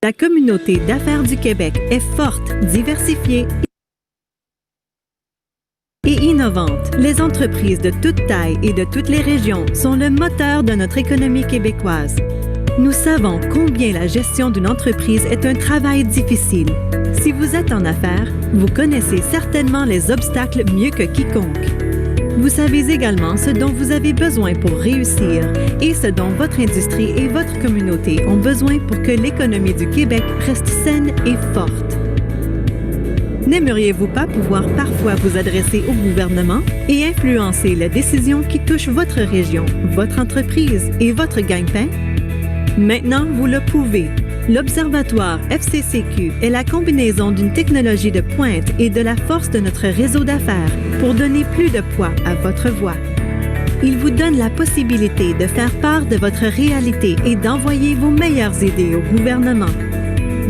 La communauté d'affaires du Québec est forte, diversifiée et innovante. Les entreprises de toute taille et de toutes les régions sont le moteur de notre économie québécoise. Nous savons combien la gestion d'une entreprise est un travail difficile. Si vous êtes en affaires, vous connaissez certainement les obstacles mieux que quiconque. Vous savez également ce dont vous avez besoin pour réussir et ce dont votre industrie et votre communauté ont besoin pour que l'économie du Québec reste saine et forte. N'aimeriez-vous pas pouvoir parfois vous adresser au gouvernement et influencer les décisions qui touchent votre région, votre entreprise et votre gagne-pain? Maintenant, vous le pouvez. L'Observatoire FCCQ est la combinaison d'une technologie de pointe et de la force de notre réseau d'affaires pour donner plus de poids à votre voix. Il vous donne la possibilité de faire part de votre réalité et d'envoyer vos meilleures idées au gouvernement.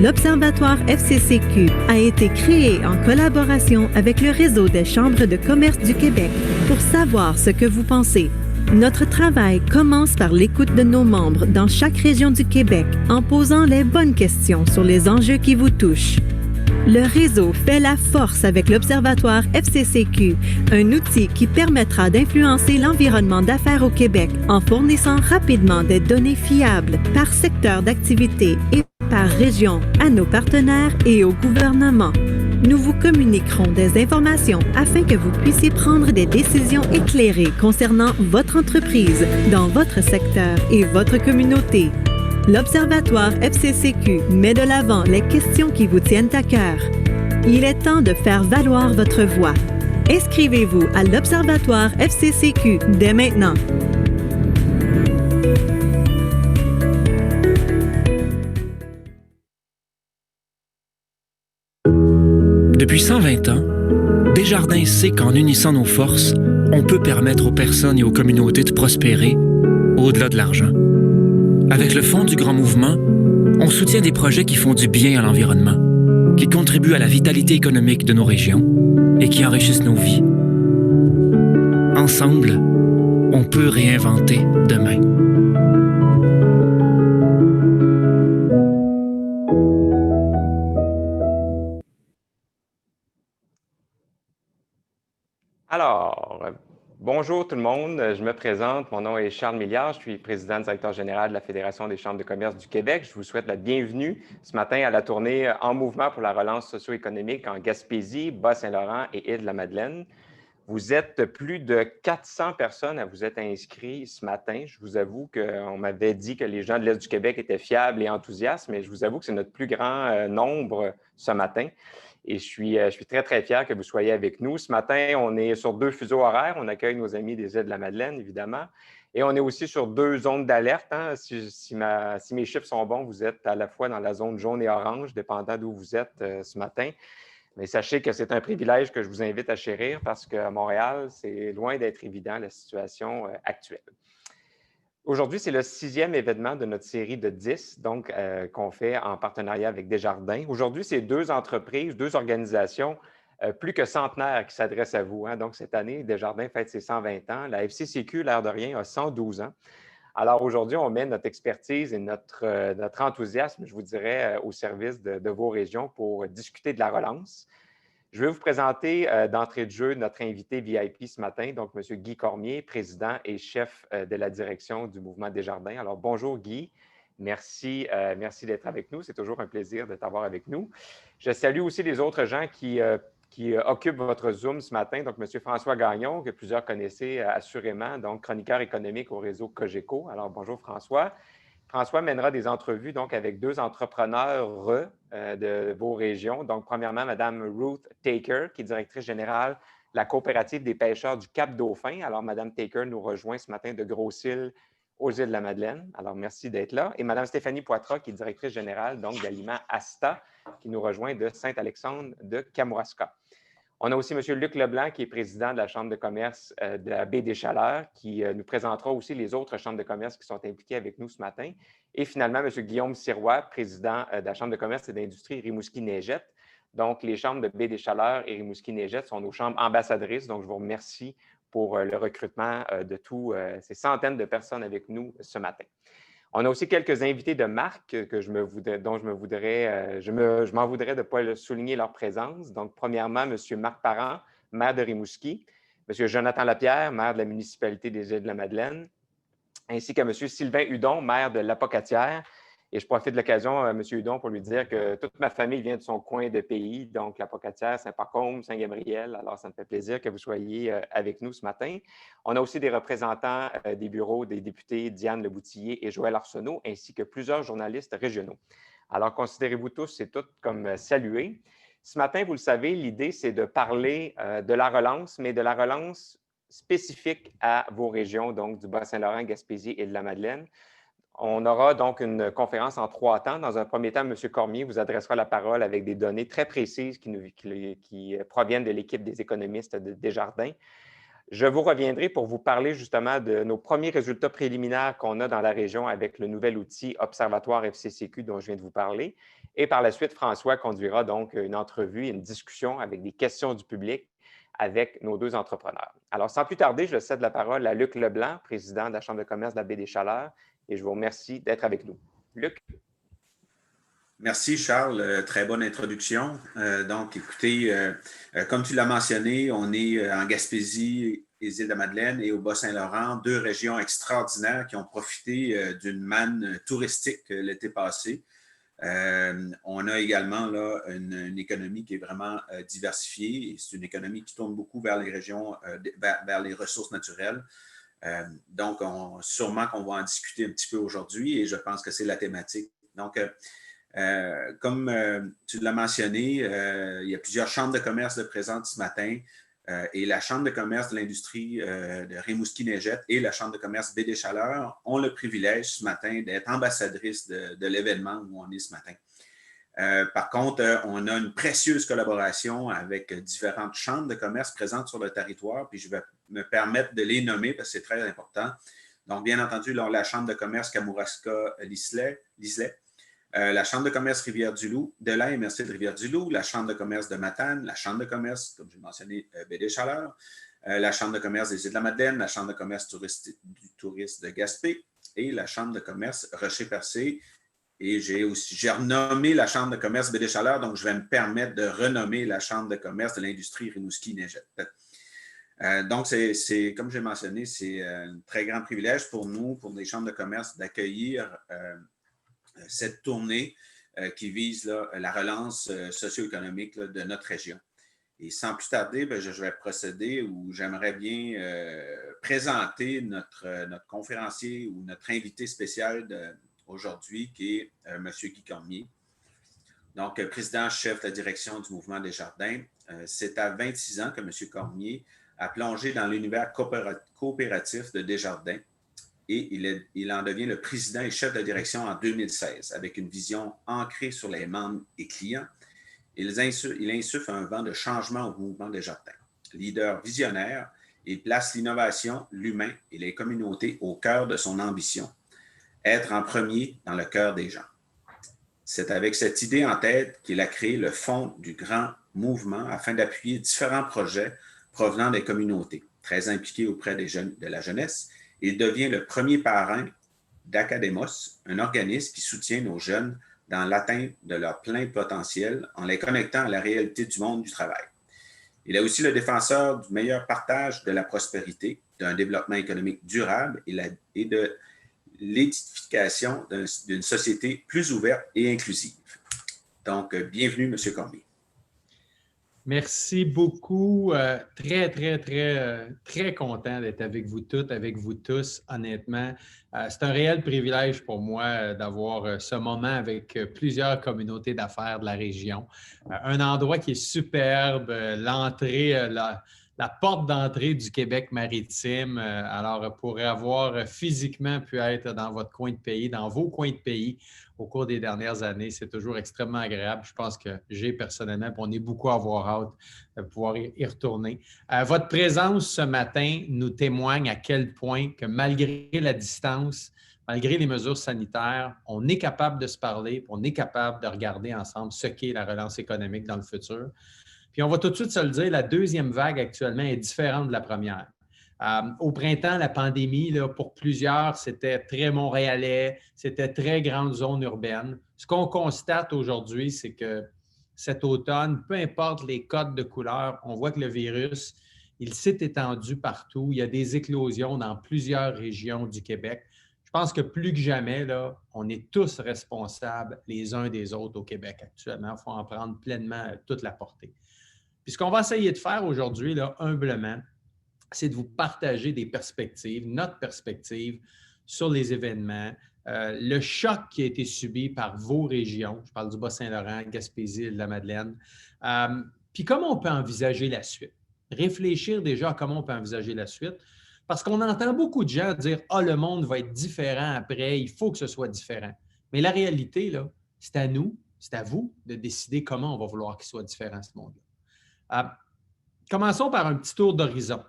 L'Observatoire FCCQ a été créé en collaboration avec le Réseau des chambres de commerce du Québec pour savoir ce que vous pensez. Notre travail commence par l'écoute de nos membres dans chaque région du Québec en posant les bonnes questions sur les enjeux qui vous touchent. Le réseau fait la force avec l'Observatoire FCCQ, un outil qui permettra d'influencer l'environnement d'affaires au Québec en fournissant rapidement des données fiables par secteur d'activité et par région à nos partenaires et au gouvernement. Nous vous communiquerons des informations afin que vous puissiez prendre des décisions éclairées concernant votre entreprise, dans votre secteur et votre communauté. L'Observatoire FCCQ met de l'avant les questions qui vous tiennent à cœur. Il est temps de faire valoir votre voix. Inscrivez-vous à l'Observatoire FCCQ dès maintenant. Depuis 120 ans, Desjardins sait qu'en unissant nos forces, on peut permettre aux personnes et aux communautés de prospérer au-delà de l'argent. Avec le Fonds du Grand Mouvement, on soutient des projets qui font du bien à l'environnement, qui contribuent à la vitalité économique de nos régions et qui enrichissent nos vies. Ensemble, on peut réinventer demain. Alors, bonjour tout le monde, je me présente, mon nom est Charles Milliard, je suis président directeur général de la Fédération des chambres de commerce du Québec. Je vous souhaite la bienvenue ce matin à la tournée En mouvement pour la relance socio-économique en Gaspésie, Bas-Saint-Laurent et Île-de-la-Madeleine. Vous êtes plus de 400 personnes à vous être inscrits ce matin. Je vous avoue qu'on m'avait dit que les gens de l'Est du Québec étaient fiables et enthousiastes, mais je vous avoue que c'est notre plus grand nombre ce matin. Et je suis très, très fier que vous soyez avec nous. Ce matin, on est sur 2 fuseaux horaires. On accueille nos amis des Îles-de-la-Madeleine, évidemment. Et on est aussi sur 2 zones d'alerte. Hein. Si mes chiffres sont bons, vous êtes à la fois dans la zone jaune et orange, dépendant d'où vous êtes ce matin. Mais sachez que c'est un privilège que je vous invite à chérir parce qu'à Montréal, c'est loin d'être évident la situation actuelle. Aujourd'hui, c'est le 6e événement de notre série de 10, donc qu'on fait en partenariat avec Desjardins. Aujourd'hui, c'est 2 entreprises, 2 organisations plus que centenaires qui s'adressent à vous. Hein. Donc, cette année, Desjardins fête ses 120 ans. La FCCQ, l'air de rien, a 112 ans. Alors, aujourd'hui, on met notre expertise et notre enthousiasme, je vous dirais, au service de vos régions pour discuter de la relance. Je vais vous présenter d'entrée de jeu notre invité VIP ce matin, donc M. Guy Cormier, président et chef de la direction du mouvement Desjardins. Alors, bonjour Guy, merci d'être avec nous. C'est toujours un plaisir de t'avoir avec nous. Je salue aussi les autres gens qui occupent votre Zoom ce matin, donc M. François Gagnon, que plusieurs connaissez assurément, donc chroniqueur économique au réseau Cogeco. Alors, bonjour François. François mènera des entrevues donc avec 2 entrepreneurs de vos régions. Donc, premièrement, Mme Ruth Taker, qui est directrice générale de la coopérative des pêcheurs du Cap-Dauphin. Alors, Mme Taker nous rejoint ce matin de Gros-Îles aux Îles-de-la-Madeleine. Alors, merci d'être là. Et Mme Stéphanie Poitras, qui est directrice générale donc d'Aliments Asta, qui nous rejoint de Saint-Alexandre de Kamouraska. On a aussi M. Luc Leblanc, qui est président de la Chambre de commerce de la Baie des Chaleurs, qui nous présentera aussi les autres chambres de commerce qui sont impliquées avec nous ce matin. Et finalement, M. Guillaume Sirois, président de la Chambre de commerce et d'industrie Rimouski-Neigette. Donc, les chambres de Baie des Chaleurs et Rimouski-Neigette sont nos chambres ambassadrices. Donc, je vous remercie pour le recrutement de tous ces centaines de personnes avec nous ce matin. On a aussi quelques invités de marque dont je m'en voudrais de ne pas souligner leur présence. Donc, premièrement, M. Marc Parent, maire de Rimouski, M. Jonathan Lapierre, maire de la municipalité des Îles-de-la-Madeleine, ainsi qu'à M. Sylvain Hudon, maire de l'Apocatière. Et je profite de l'occasion, M. Hudon, pour lui dire que toute ma famille vient de son coin de pays, donc l'Apocatière, Saint-Pacôme, Saint-Gabriel. Alors, ça me fait plaisir que vous soyez avec nous ce matin. On a aussi des représentants des bureaux des députés Diane Leboutillier et Joël Arsenault, ainsi que plusieurs journalistes régionaux. Alors, considérez-vous tous et toutes comme salués. Ce matin, vous le savez, l'idée, c'est de parler de la relance, mais de la relance spécifique à vos régions, donc du Bas-Saint-Laurent, Gaspésie et de la Madeleine. On aura donc une conférence en 3 temps. Dans un premier temps, M. Cormier vous adressera la parole avec des données très précises qui proviennent de l'équipe des économistes de Desjardins. Je vous reviendrai pour vous parler justement de nos premiers résultats préliminaires qu'on a dans la région avec le nouvel outil Observatoire FCCQ dont je viens de vous parler. Et par la suite, François conduira donc une entrevue, une discussion avec des questions du public avec nos 2 entrepreneurs. Alors, sans plus tarder, je cède la parole à Luc Leblanc, président de la Chambre de commerce de la Baie-des-Chaleurs, et je vous remercie d'être avec nous. Luc. Merci, Charles. Très bonne introduction. Donc, écoutez, comme tu l'as mentionné, on est en Gaspésie, les Îles-de-la-Madeleine et au Bas-Saint-Laurent, 2 régions extraordinaires qui ont profité d'une manne touristique l'été passé. On a également là, une économie qui est vraiment diversifiée. C'est une économie qui tourne beaucoup vers les régions, vers les ressources naturelles. Donc, sûrement qu'on va en discuter un petit peu aujourd'hui et je pense que c'est la thématique. Donc, comme tu l'as mentionné, il y a plusieurs chambres de commerce présentes ce matin et la Chambre de commerce de l'industrie de Rimouski-Neigette et la Chambre de commerce Baie-des-Chaleurs ont le privilège ce matin d'être ambassadrices de l'événement où on est ce matin. Par contre, on a une précieuse collaboration avec différentes chambres de commerce présentes sur le territoire, puis je vais me permettre de les nommer parce que c'est très important. Donc, bien entendu, la Chambre de commerce Kamouraska-Lisley, la Chambre de commerce Rivière-du-Loup, de la MRC de Rivière-du-Loup, la Chambre de commerce de Matane, la Chambre de commerce, comme j'ai mentionné, Baie-des-Chaleurs, la Chambre de commerce des Îles-de-la-Madeleine, la Chambre de commerce du tourisme de Gaspé et la Chambre de commerce Rocher-Percé. Et j'ai renommé la Chambre de commerce Baie-des-Chaleurs, donc je vais me permettre de renommer la Chambre de commerce de l'industrie Rimouski-Neigette. Donc, comme j'ai mentionné, c'est un très grand privilège pour nous, pour les chambres de commerce, d'accueillir cette tournée qui vise là, la relance socio-économique là, de notre région. Et sans plus tarder, je vais procéder où j'aimerais bien présenter notre conférencier ou notre invité spécial aujourd'hui, qui est M. Guy Cormier. Donc, président-chef de la direction du mouvement Desjardins. C'est à 26 ans que M. Cormier a plongé dans l'univers coopératif de Desjardins et il en devient le président et chef de direction en 2016 avec une vision ancrée sur les membres et clients. Il insuffle un vent de changement au mouvement Desjardins. Leader visionnaire, il place l'innovation, l'humain et les communautés au cœur de son ambition. Être en premier dans le cœur des gens. C'est avec cette idée en tête qu'il a créé le Fonds du Grand Mouvement afin d'appuyer différents projets provenant des communautés. Très impliqué auprès de la jeunesse, il devient le premier parrain d'Academos, un organisme qui soutient nos jeunes dans l'atteinte de leur plein potentiel en les connectant à la réalité du monde du travail. Il est aussi le défenseur du meilleur partage de la prospérité, d'un développement économique durable et de l'édification d'une société plus ouverte et inclusive. Donc, bienvenue, M. Cormier. Merci beaucoup. Très content d'être avec vous toutes, avec vous tous, honnêtement. C'est un réel privilège pour moi d'avoir ce moment avec plusieurs communautés d'affaires de la région. Un endroit qui est superbe, l'entrée, la porte d'entrée du Québec maritime. Alors, pour avoir physiquement pu être dans votre coin de pays, dans vos coins de pays au cours des dernières années, c'est toujours extrêmement agréable. Je pense que personnellement, on est beaucoup à avoir hâte de pouvoir y retourner. Votre présence ce matin nous témoigne à quel point que malgré la distance, malgré les mesures sanitaires, on est capable de se parler, on est capable de regarder ensemble ce qu'est la relance économique dans le futur. Puis on va tout de suite se le dire, la deuxième vague actuellement est différente de la première. Au printemps, la pandémie, là, pour plusieurs, c'était très montréalais, c'était très grande zone urbaine. Ce qu'on constate aujourd'hui, c'est que cet automne, peu importe les codes de couleur, on voit que le virus, il s'est étendu partout. Il y a des éclosions dans plusieurs régions du Québec. Je pense que plus que jamais, là, on est tous responsables les uns des autres au Québec actuellement. Il faut en prendre pleinement toute la portée. Puis ce qu'on va essayer de faire aujourd'hui, là, humblement, c'est de vous partager des perspectives, notre perspective sur les événements, le choc qui a été subi par vos régions, je parle du Bas-Saint-Laurent, Gaspésie, de la Madeleine, puis comment on peut envisager la suite. Réfléchir déjà à comment on peut envisager la suite, parce qu'on entend beaucoup de gens dire « Ah, le monde va être différent après, il faut que ce soit différent ». Mais la réalité, là, c'est à nous, c'est à vous de décider comment on va vouloir qu'il soit différent, ce monde-là. Commençons par un petit tour d'horizon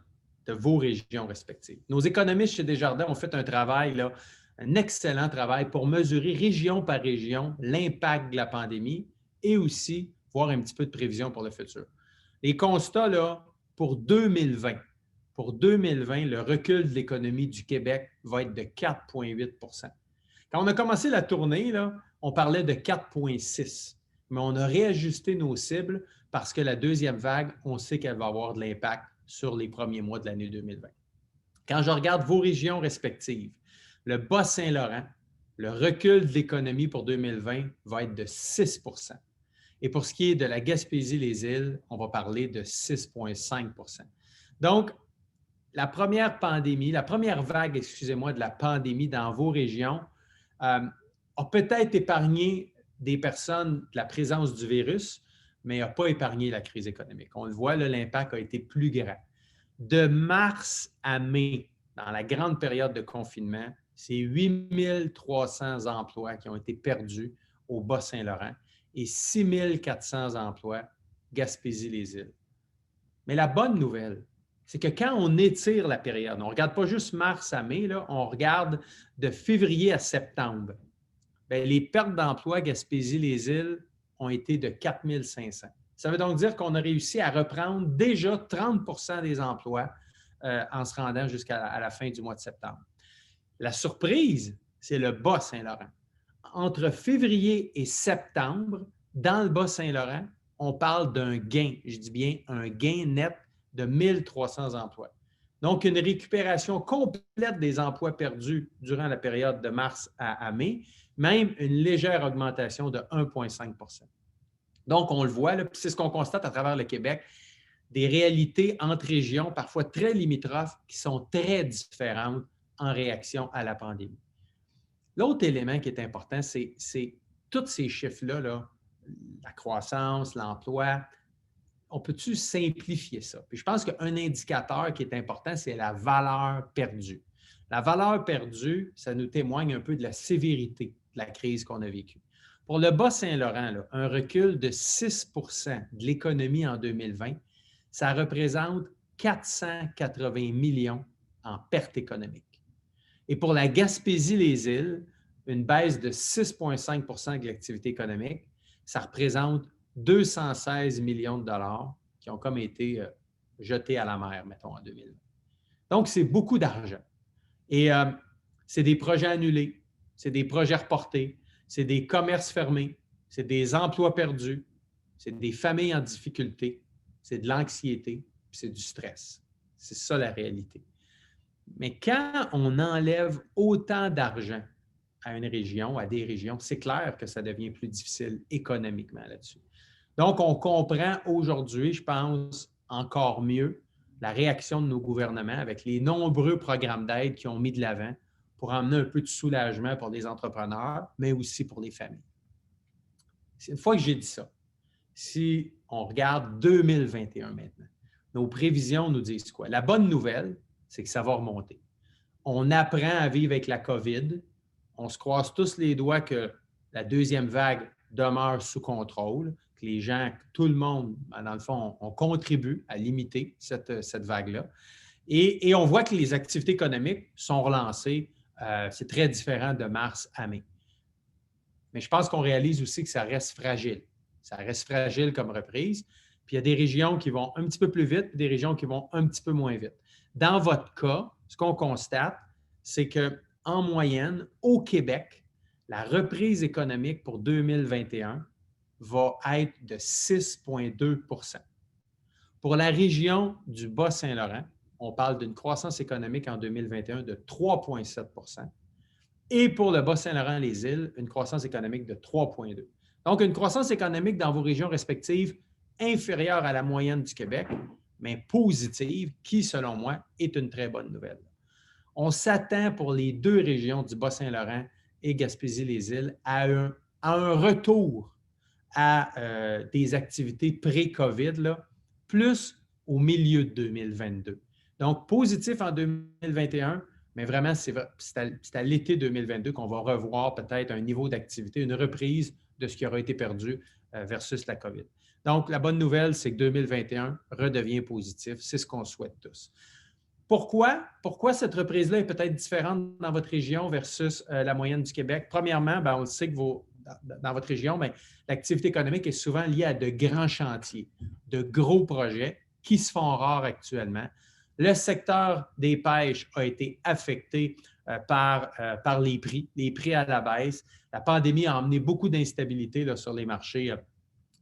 de vos régions respectives. Nos économistes chez Desjardins ont fait un travail, là, un excellent travail pour mesurer région par région l'impact de la pandémie et aussi voir un petit peu de prévision pour le futur. Les constats, là, pour 2020, le recul de l'économie du Québec va être de 4,8 %. Quand on a commencé la tournée, là, on parlait de 4,6 %, mais on a réajusté nos cibles parce que la deuxième vague, on sait qu'elle va avoir de l'impact sur les premiers mois de l'année 2020. Quand je regarde vos régions respectives, le Bas-Saint-Laurent, le recul de l'économie pour 2020 va être de 6 %. Et pour ce qui est de la Gaspésie-les-Îles, on va parler de 6,5 %. Donc, la première vague, excusez-moi, de la pandémie dans vos régions a peut-être épargné des personnes de la présence du virus, mais n'a pas épargné la crise économique. On le voit, là, l'impact a été plus grand. De mars à mai, dans la grande période de confinement, c'est 8 300 emplois qui ont été perdus au Bas-Saint-Laurent et 6 400 emplois Gaspésie-les-Îles. Mais la bonne nouvelle, c'est que quand on étire la période, on ne regarde pas juste mars à mai, là, on regarde de février à septembre, bien, les pertes d'emplois Gaspésie-les-Îles ont été de 4 500. Ça veut donc dire qu'on a réussi à reprendre déjà 30 % des emplois en se rendant jusqu'à la fin du mois de septembre. La surprise, c'est le Bas-Saint-Laurent. Entre février et septembre, dans le Bas-Saint-Laurent, on parle d'un gain, je dis bien un gain net de 1 300 emplois. Donc, une récupération complète des emplois perdus durant la période de mars à mai, même une légère augmentation de 1,5 %. Donc, on le voit, c'est ce qu'on constate à travers le Québec, des réalités entre régions, parfois très limitrophes, qui sont très différentes en réaction à la pandémie. L'autre élément qui est important, c'est tous ces chiffres-là, là, la croissance, l'emploi, on peut-tu simplifier ça? Puis je pense qu'un indicateur qui est important, c'est la valeur perdue. La valeur perdue, ça nous témoigne un peu de la sévérité de la crise qu'on a vécue. Pour le Bas-Saint-Laurent, là, un recul de 6 % de l'économie en 2020, ça représente 480 millions en pertes économiques. Et pour la Gaspésie-les-Îles, une baisse de 6,5 % de l'activité économique, ça représente 216 millions de dollars qui ont comme été jetés à la mer, mettons, en 2020. Donc, c'est beaucoup d'argent. Et c'est des projets annulés, c'est des projets reportés, c'est des commerces fermés, c'est des emplois perdus, c'est des familles en difficulté, c'est de l'anxiété, puis c'est du stress. C'est ça la réalité. Mais quand on enlève autant d'argent à une région, à des régions, c'est clair que ça devient plus difficile économiquement là-dessus. Donc, on comprend aujourd'hui, je pense, encore mieux la réaction de nos gouvernements avec les nombreux programmes d'aide qui ont mis de l'avant pour amener un peu de soulagement pour les entrepreneurs, mais aussi pour les familles. Une fois que j'ai dit ça, si on regarde 2021 maintenant, nos prévisions nous disent quoi? La bonne nouvelle, c'est que ça va remonter. On apprend à vivre avec la COVID. On se croise tous les doigts que la deuxième vague demeure sous contrôle, que les gens, tout le monde, dans le fond, on contribue à limiter cette vague-là. Et on voit que les activités économiques sont relancées. C'est très différent de mars à mai. Mais je pense qu'on réalise aussi que ça reste fragile. Ça reste fragile comme reprise. Puis il y a des régions qui vont un petit peu plus vite et des régions qui vont un petit peu moins vite. Dans votre cas, ce qu'on constate, c'est qu'en moyenne, au Québec, la reprise économique pour 2021 va être de 6,2 %. Pour la région du Bas-Saint-Laurent, on parle d'une croissance économique en 2021 de 3,7 %. Et pour le Bas-Saint-Laurent-les-Îles, une croissance économique de 3,2 %. Donc, une croissance économique dans vos régions respectives inférieure à la moyenne du Québec, mais positive, qui, selon moi, est une très bonne nouvelle. On s'attend pour les deux régions du Bas-Saint-Laurent et Gaspésie-les-Îles à un retour à des activités pré-COVID, là, plus au milieu de 2022. Donc, positif en 2021, mais vraiment, c'est à l'été 2022 qu'on va revoir peut-être un niveau d'activité, une reprise de ce qui aura été perdu versus la COVID. Donc, la bonne nouvelle, c'est que 2021 redevient positif. C'est ce qu'on souhaite tous. Pourquoi cette reprise-là est peut-être différente dans votre région versus la moyenne du Québec? Premièrement, on le sait que dans votre région, l'activité économique est souvent liée à de grands chantiers, de gros projets qui se font rares actuellement. Le secteur des pêches a été affecté par les prix à la baisse. La pandémie a emmené beaucoup d'instabilité sur les marchés.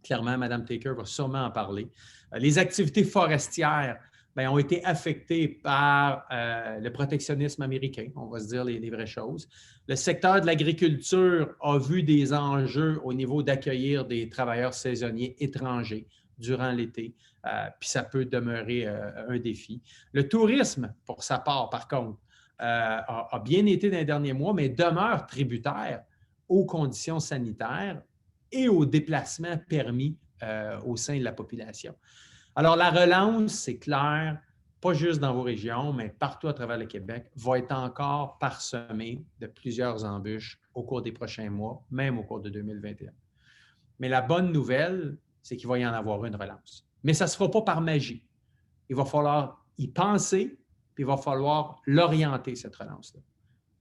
Clairement, Mme Taker va sûrement en parler. Les activités forestières ont été affectées par le protectionnisme américain, on va se dire les vraies choses. Le secteur de l'agriculture a vu des enjeux au niveau d'accueillir des travailleurs saisonniers étrangers durant l'été, puis ça peut demeurer un défi. Le tourisme, pour sa part, par contre, a bien été dans les derniers mois, mais demeure tributaire aux conditions sanitaires et aux déplacements permis au sein de la population. Alors, la relance, c'est clair, pas juste dans vos régions, mais partout à travers le Québec, va être encore parsemée de plusieurs embûches au cours des prochains mois, même au cours de 2021. Mais la bonne nouvelle, c'est qu'il va y en avoir une relance. Mais ça ne se fera pas par magie. Il va falloir y penser, puis il va falloir l'orienter, cette relance-là.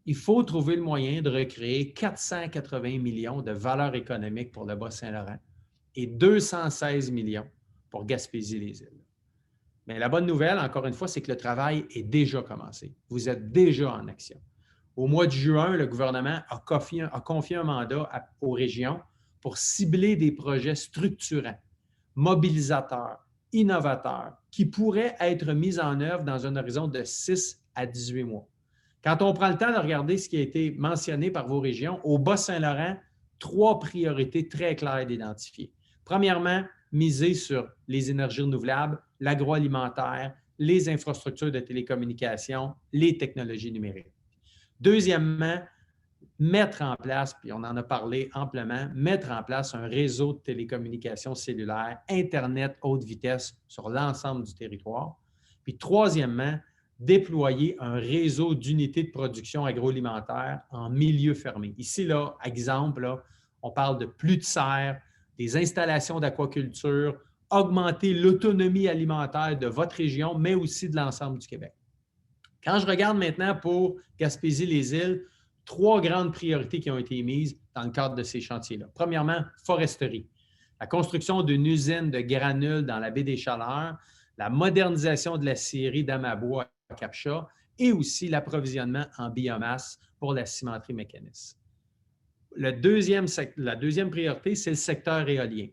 Il faut trouver le moyen de recréer 480 millions de valeur économique pour le Bas-Saint-Laurent et 216 millions pour Gaspésie-les-Îles. Mais la bonne nouvelle, encore une fois, c'est que le travail est déjà commencé. Vous êtes déjà en action. Au mois de juin, le gouvernement a confié un mandat aux régions pour cibler des projets structurants, mobilisateurs, innovateurs, qui pourraient être mis en œuvre dans un horizon de 6 à 18 mois. Quand on prend le temps de regarder ce qui a été mentionné par vos régions, au Bas-Saint-Laurent, 3 priorités très claires d'identifier. Premièrement, miser sur les énergies renouvelables, l'agroalimentaire, les infrastructures de télécommunications, les technologies numériques. Deuxièmement, mettre en place, puis on en a parlé amplement, mettre en place un réseau de télécommunications cellulaires, Internet haute vitesse sur l'ensemble du territoire. Puis troisièmement, déployer un réseau d'unités de production agroalimentaire en milieu fermé. Ici, là, exemple, là, on parle de plus de serres, des installations d'aquaculture, augmenter l'autonomie alimentaire de votre région, mais aussi de l'ensemble du Québec. Quand je regarde maintenant pour Gaspésie-les-Îles, 3 grandes priorités qui ont été émises dans le cadre de ces chantiers-là. Premièrement, foresterie. La construction d'une usine de granules dans la baie des Chaleurs, la modernisation de la scierie d'Amabois à Cap-Chat et aussi l'approvisionnement en biomasse pour la cimenterie mécaniste. La deuxième priorité, c'est le secteur éolien.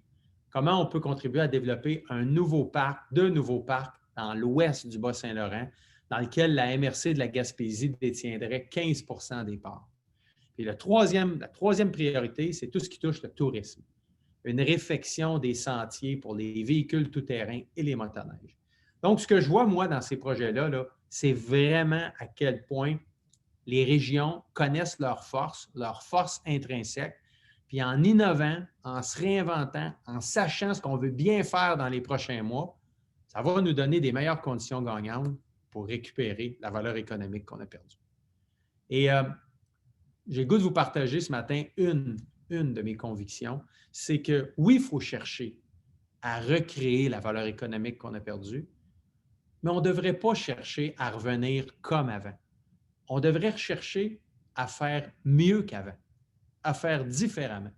Comment on peut contribuer à développer deux nouveaux parcs dans l'ouest du Bas-Saint-Laurent, dans lequel la MRC de la Gaspésie détiendrait 15 % des parts. Et la troisième priorité, c'est tout ce qui touche le tourisme. Une réfection des sentiers pour les véhicules tout-terrain et les motoneiges. Donc, ce que je vois, moi, dans ces projets-là, c'est vraiment à quel point les régions connaissent leurs forces intrinsèques, puis en innovant, en se réinventant, en sachant ce qu'on veut bien faire dans les prochains mois, ça va nous donner des meilleures conditions gagnantes pour récupérer la valeur économique qu'on a perdue. Et j'ai le goût de vous partager ce matin une de mes convictions, c'est que oui, il faut chercher à recréer la valeur économique qu'on a perdue, mais on ne devrait pas chercher à revenir comme avant. On devrait chercher à faire mieux qu'avant, à faire différemment.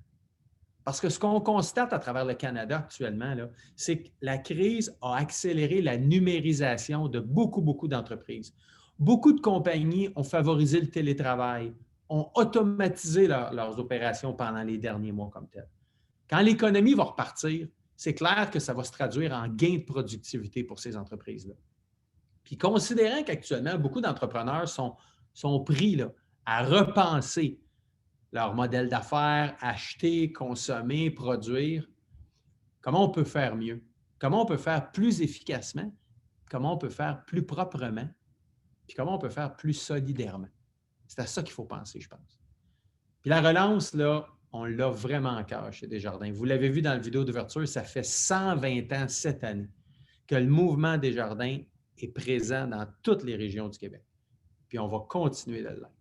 Parce que ce qu'on constate à travers le Canada actuellement, là, c'est que la crise a accéléré la numérisation de beaucoup d'entreprises. Beaucoup de compagnies ont favorisé le télétravail, ont automatisé leurs opérations pendant les derniers mois comme tel. Quand l'économie va repartir, c'est clair que ça va se traduire en gain de productivité pour ces entreprises-là. Puis considérant qu'actuellement, beaucoup d'entrepreneurs sont pris là, à repenser leur modèle d'affaires, acheter, consommer, produire, comment on peut faire mieux? Comment on peut faire plus efficacement? Comment on peut faire plus proprement? Puis comment on peut faire plus solidairement? C'est à ça qu'il faut penser, je pense. Puis la relance, là, on l'a vraiment en cœur chez Desjardins. Vous l'avez vu dans la vidéo d'ouverture, ça fait 120 ans cette année que le mouvement Desjardins est présent dans toutes les régions du Québec. Puis on va continuer de l'être.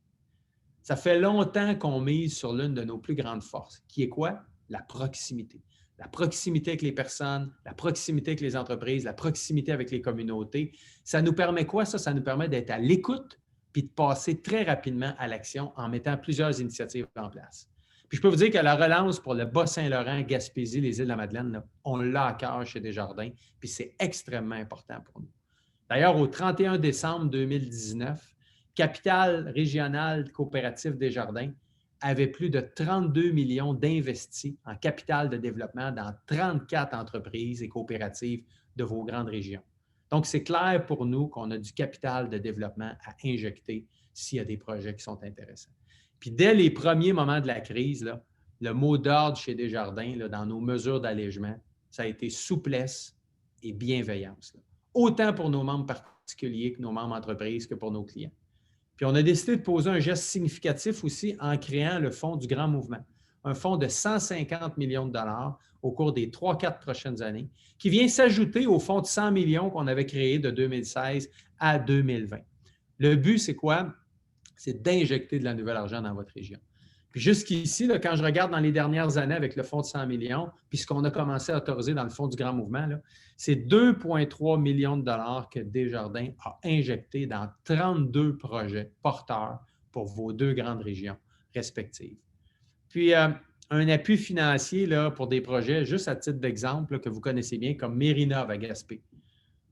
Ça fait longtemps qu'on mise sur l'une de nos plus grandes forces, qui est quoi? La proximité. La proximité avec les personnes, la proximité avec les entreprises, la proximité avec les communautés. Ça nous permet quoi, ça? Ça nous permet d'être à l'écoute puis de passer très rapidement à l'action en mettant plusieurs initiatives en place. Puis je peux vous dire que la relance pour le Bas-Saint-Laurent, Gaspésie, les Îles-de-la-Madeleine, là, on l'a à cœur chez Desjardins, puis c'est extrêmement important pour nous. D'ailleurs, au 31 décembre 2019, Capital régional coopératif Desjardins avait plus de 32 millions d'investis en capital de développement dans 34 entreprises et coopératives de vos grandes régions. Donc, c'est clair pour nous qu'on a du capital de développement à injecter s'il y a des projets qui sont intéressants. Puis, dès les premiers moments de la crise, là, le mot d'ordre chez Desjardins, là, dans nos mesures d'allègement, ça a été souplesse et bienveillance, là. Autant pour nos membres particuliers que nos membres entreprises que pour nos clients. Puis on a décidé de poser un geste significatif aussi en créant le Fonds du Grand Mouvement, un fonds de 150 millions de dollars au cours des 3-4 prochaines années, qui vient s'ajouter au fonds de 100 millions qu'on avait créé de 2016 à 2020. Le but, c'est quoi? C'est d'injecter de la nouvelle argent dans votre région. Puis jusqu'ici, là, quand je regarde dans les dernières années avec le fonds de 100 millions, puis ce qu'on a commencé à autoriser dans le fonds du Grand Mouvement, là, c'est 2,3 millions de dollars que Desjardins a injecté dans 32 projets porteurs pour vos deux grandes régions respectives. Puis, un appui financier là, pour des projets, juste à titre d'exemple, là, que vous connaissez bien, comme Mérinov à Gaspé.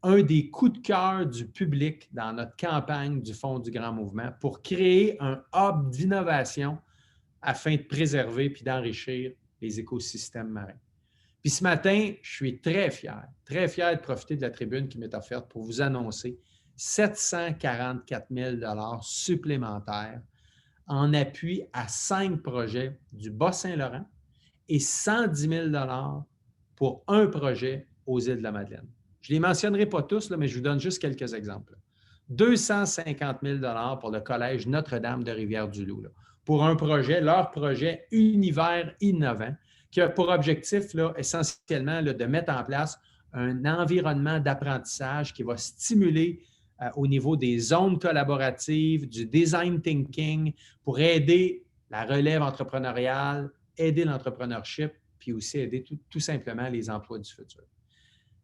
Un des coups de cœur du public dans notre campagne du Fonds du Grand Mouvement pour créer un hub d'innovation afin de préserver puis d'enrichir les écosystèmes marins. Puis ce matin, je suis très fier de profiter de la tribune qui m'est offerte pour vous annoncer 744 000 $ supplémentaires en appui à 5 projets du Bas-Saint-Laurent et 110 000 $ pour un projet aux Îles-de-la-Madeleine. Je ne les mentionnerai pas tous, là, mais je vous donne juste quelques exemples. 250 000 $ pour le Collège Notre-Dame de Rivière-du-Loup, là, pour un projet, leur projet Univers innovant, qui a pour objectif là, essentiellement là, de mettre en place un environnement d'apprentissage qui va stimuler au niveau des zones collaboratives, du design thinking, pour aider la relève entrepreneuriale, aider l'entrepreneurship, puis aussi aider tout simplement les emplois du futur.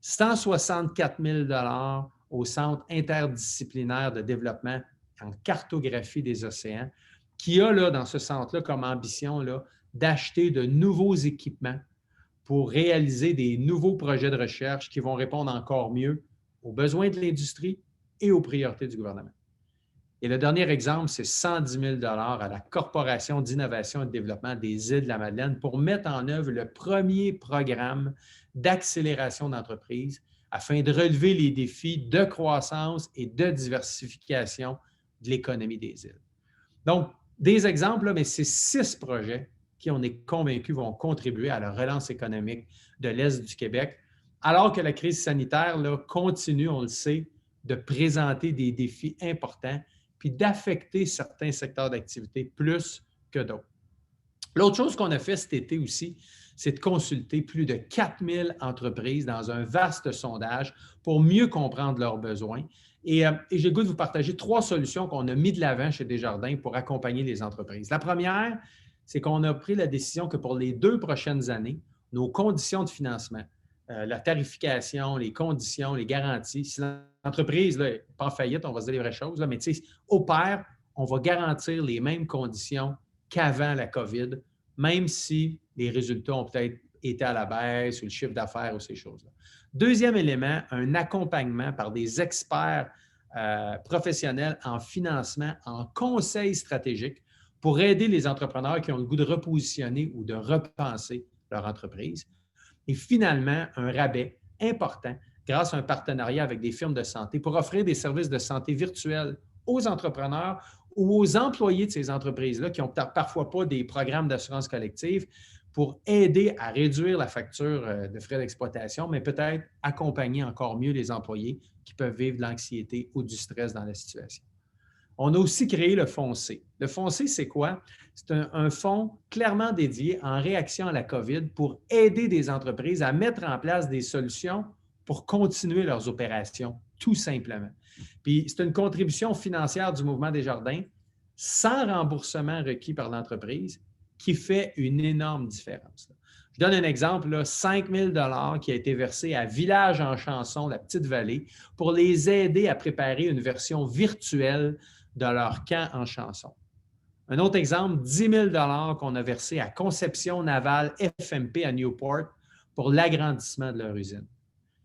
164 000 $ au Centre interdisciplinaire de développement en cartographie des océans, qui a là, dans ce centre-là comme ambition là, d'acheter de nouveaux équipements pour réaliser des nouveaux projets de recherche qui vont répondre encore mieux aux besoins de l'industrie et aux priorités du gouvernement. Et le dernier exemple, c'est 110 000 $ à la Corporation d'innovation et de développement des Îles-de-la-Madeleine pour mettre en œuvre le premier programme d'accélération d'entreprise afin de relever les défis de croissance et de diversification de l'économie des îles. Donc, des exemples, là, mais c'est 6 projets qui, on est convaincus, vont contribuer à la relance économique de l'Est du Québec, alors que la crise sanitaire là, continue, on le sait, de présenter des défis importants puis d'affecter certains secteurs d'activité plus que d'autres. L'autre chose qu'on a fait cet été aussi, c'est de consulter plus de 4000 entreprises dans un vaste sondage pour mieux comprendre leurs besoins. Et j'ai le goût de vous partager 3 solutions qu'on a mis de l'avant chez Desjardins pour accompagner les entreprises. La première, c'est qu'on a pris la décision que pour les 2 prochaines années, nos conditions de financement, la tarification, les conditions, les garanties, si l'entreprise n'est pas en faillite, on va se dire les vraies choses, là, mais tu sais, au pair, on va garantir les mêmes conditions qu'avant la COVID même si les résultats ont peut-être été à la baisse ou le chiffre d'affaires ou ces choses-là. Deuxième élément, un accompagnement par des experts professionnels en financement, en conseil stratégique pour aider les entrepreneurs qui ont le goût de repositionner ou de repenser leur entreprise. Et finalement, un rabais important grâce à un partenariat avec des firmes de santé pour offrir des services de santé virtuels aux entrepreneurs ou aux employés de ces entreprises-là qui n'ont parfois pas des programmes d'assurance collective pour aider à réduire la facture de frais d'exploitation, mais peut-être accompagner encore mieux les employés qui peuvent vivre de l'anxiété ou du stress dans la situation. On a aussi créé le Fonds C. Le Fonds C, c'est quoi? C'est un fonds clairement dédié en réaction à la COVID pour aider des entreprises à mettre en place des solutions pour continuer leurs opérations, tout simplement. Puis, c'est une contribution financière du Mouvement Desjardins sans remboursement requis par l'entreprise qui fait une énorme différence. Je donne un exemple, là, 5 000 $ qui a été versé à Village en Chanson, la Petite-Vallée, pour les aider à préparer une version virtuelle de leur camp en chanson. Un autre exemple, 10 000 $ qu'on a versé à Conception Navale FMP à Newport pour l'agrandissement de leur usine.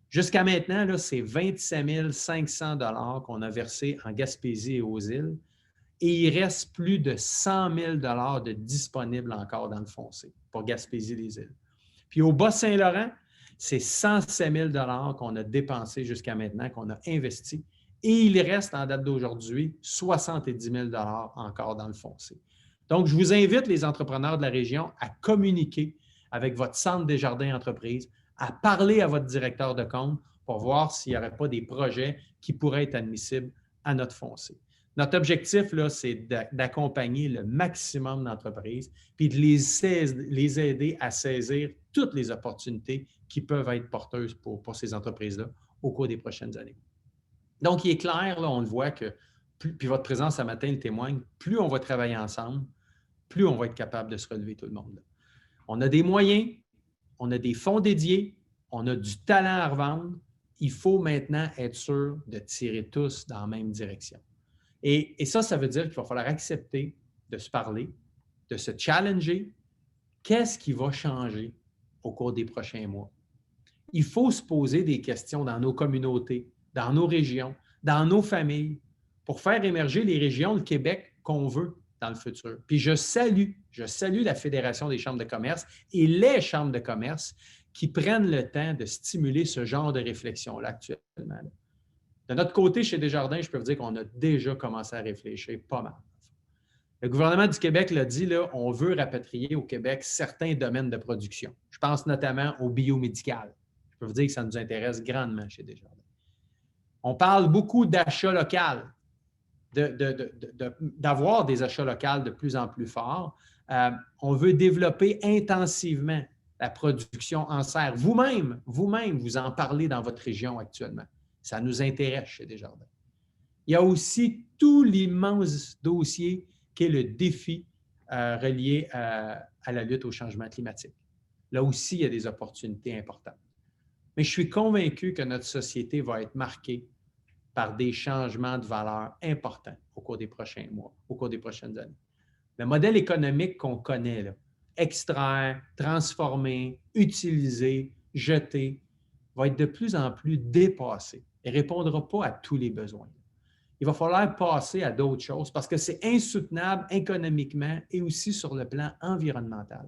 Jusqu'à maintenant, là, c'est 27 500 $ qu'on a versé en Gaspésie et aux îles et il reste plus de 100 000 $ de disponibles encore dans le Fonds C pour Gaspésie et les îles. Puis au Bas-Saint-Laurent, c'est 107 000 $ qu'on a dépensé jusqu'à maintenant, qu'on a investi. Et il reste, en date d'aujourd'hui, 70 000 $ encore dans le Fonds C. Donc, je vous invite, les entrepreneurs de la région, à communiquer avec votre centre Desjardins Entreprises, à parler à votre directeur de compte pour voir s'il n'y aurait pas des projets qui pourraient être admissibles à notre Fonds C. Notre objectif, là, c'est d'accompagner le maximum d'entreprises puis de les aider à saisir toutes les opportunités qui peuvent être porteuses pour ces entreprises-là au cours des prochaines années. Donc, il est clair, là, on le voit que, puis votre présence ce matin le témoigne, plus on va travailler ensemble, plus on va être capable de se relever tout le monde. Là. On a des moyens, on a des fonds dédiés, on a du talent à revendre. Il faut maintenant être sûr de tirer tous dans la même direction. Et ça veut dire qu'il va falloir accepter de se parler, de se challenger. Qu'est-ce qui va changer au cours des prochains mois? Il faut se poser des questions dans nos communautés, dans nos régions, dans nos familles, pour faire émerger les régions du Québec qu'on veut dans le futur. Puis je salue la Fédération des chambres de commerce et les chambres de commerce qui prennent le temps de stimuler ce genre de réflexion-là actuellement. De notre côté, chez Desjardins, je peux vous dire qu'on a déjà commencé à réfléchir pas mal. Le gouvernement du Québec l'a dit, là, on veut rapatrier au Québec certains domaines de production. Je pense notamment au biomédical. Je peux vous dire que ça nous intéresse grandement chez Desjardins. On parle beaucoup d'achat local, d'avoir des achats locaux de plus en plus forts. On veut développer intensivement la production en serre. Vous-même, vous en parlez dans votre région actuellement. Ça nous intéresse chez Desjardins. Il y a aussi tout l'immense dossier qui est le défi relié à la lutte au changement climatique. Là aussi, il y a des opportunités importantes. Mais je suis convaincu que notre société va être marquée par des changements de valeur importants au cours des prochains mois, au cours des prochaines années. Le modèle économique qu'on connaît, là, extraire, transformer, utiliser, jeter, va être de plus en plus dépassé et ne répondra pas à tous les besoins. Il va falloir passer à d'autres choses parce que c'est insoutenable économiquement et aussi sur le plan environnemental.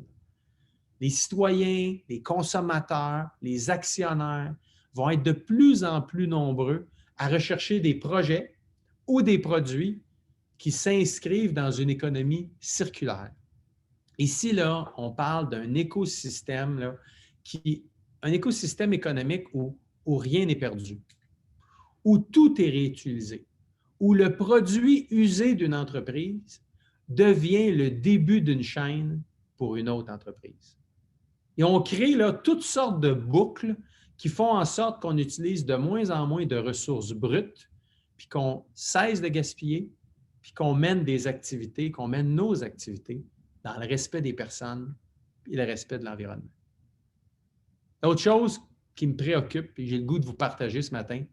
Les citoyens, les consommateurs, les actionnaires vont être de plus en plus nombreux à rechercher des projets ou des produits qui s'inscrivent dans une économie circulaire. Ici, là, on parle d'un écosystème, là, un écosystème économique où rien n'est perdu, où tout est réutilisé, où le produit usé d'une entreprise devient le début d'une chaîne pour une autre entreprise. Et on crée là toutes sortes de boucles qui font en sorte qu'on utilise de moins en moins de ressources brutes, puis qu'on cesse de gaspiller, puis qu'on mène des activités, qu'on mène nos activités dans le respect des personnes et le respect de l'environnement. L'autre chose qui me préoccupe, et j'ai le goût de vous partager ce matin,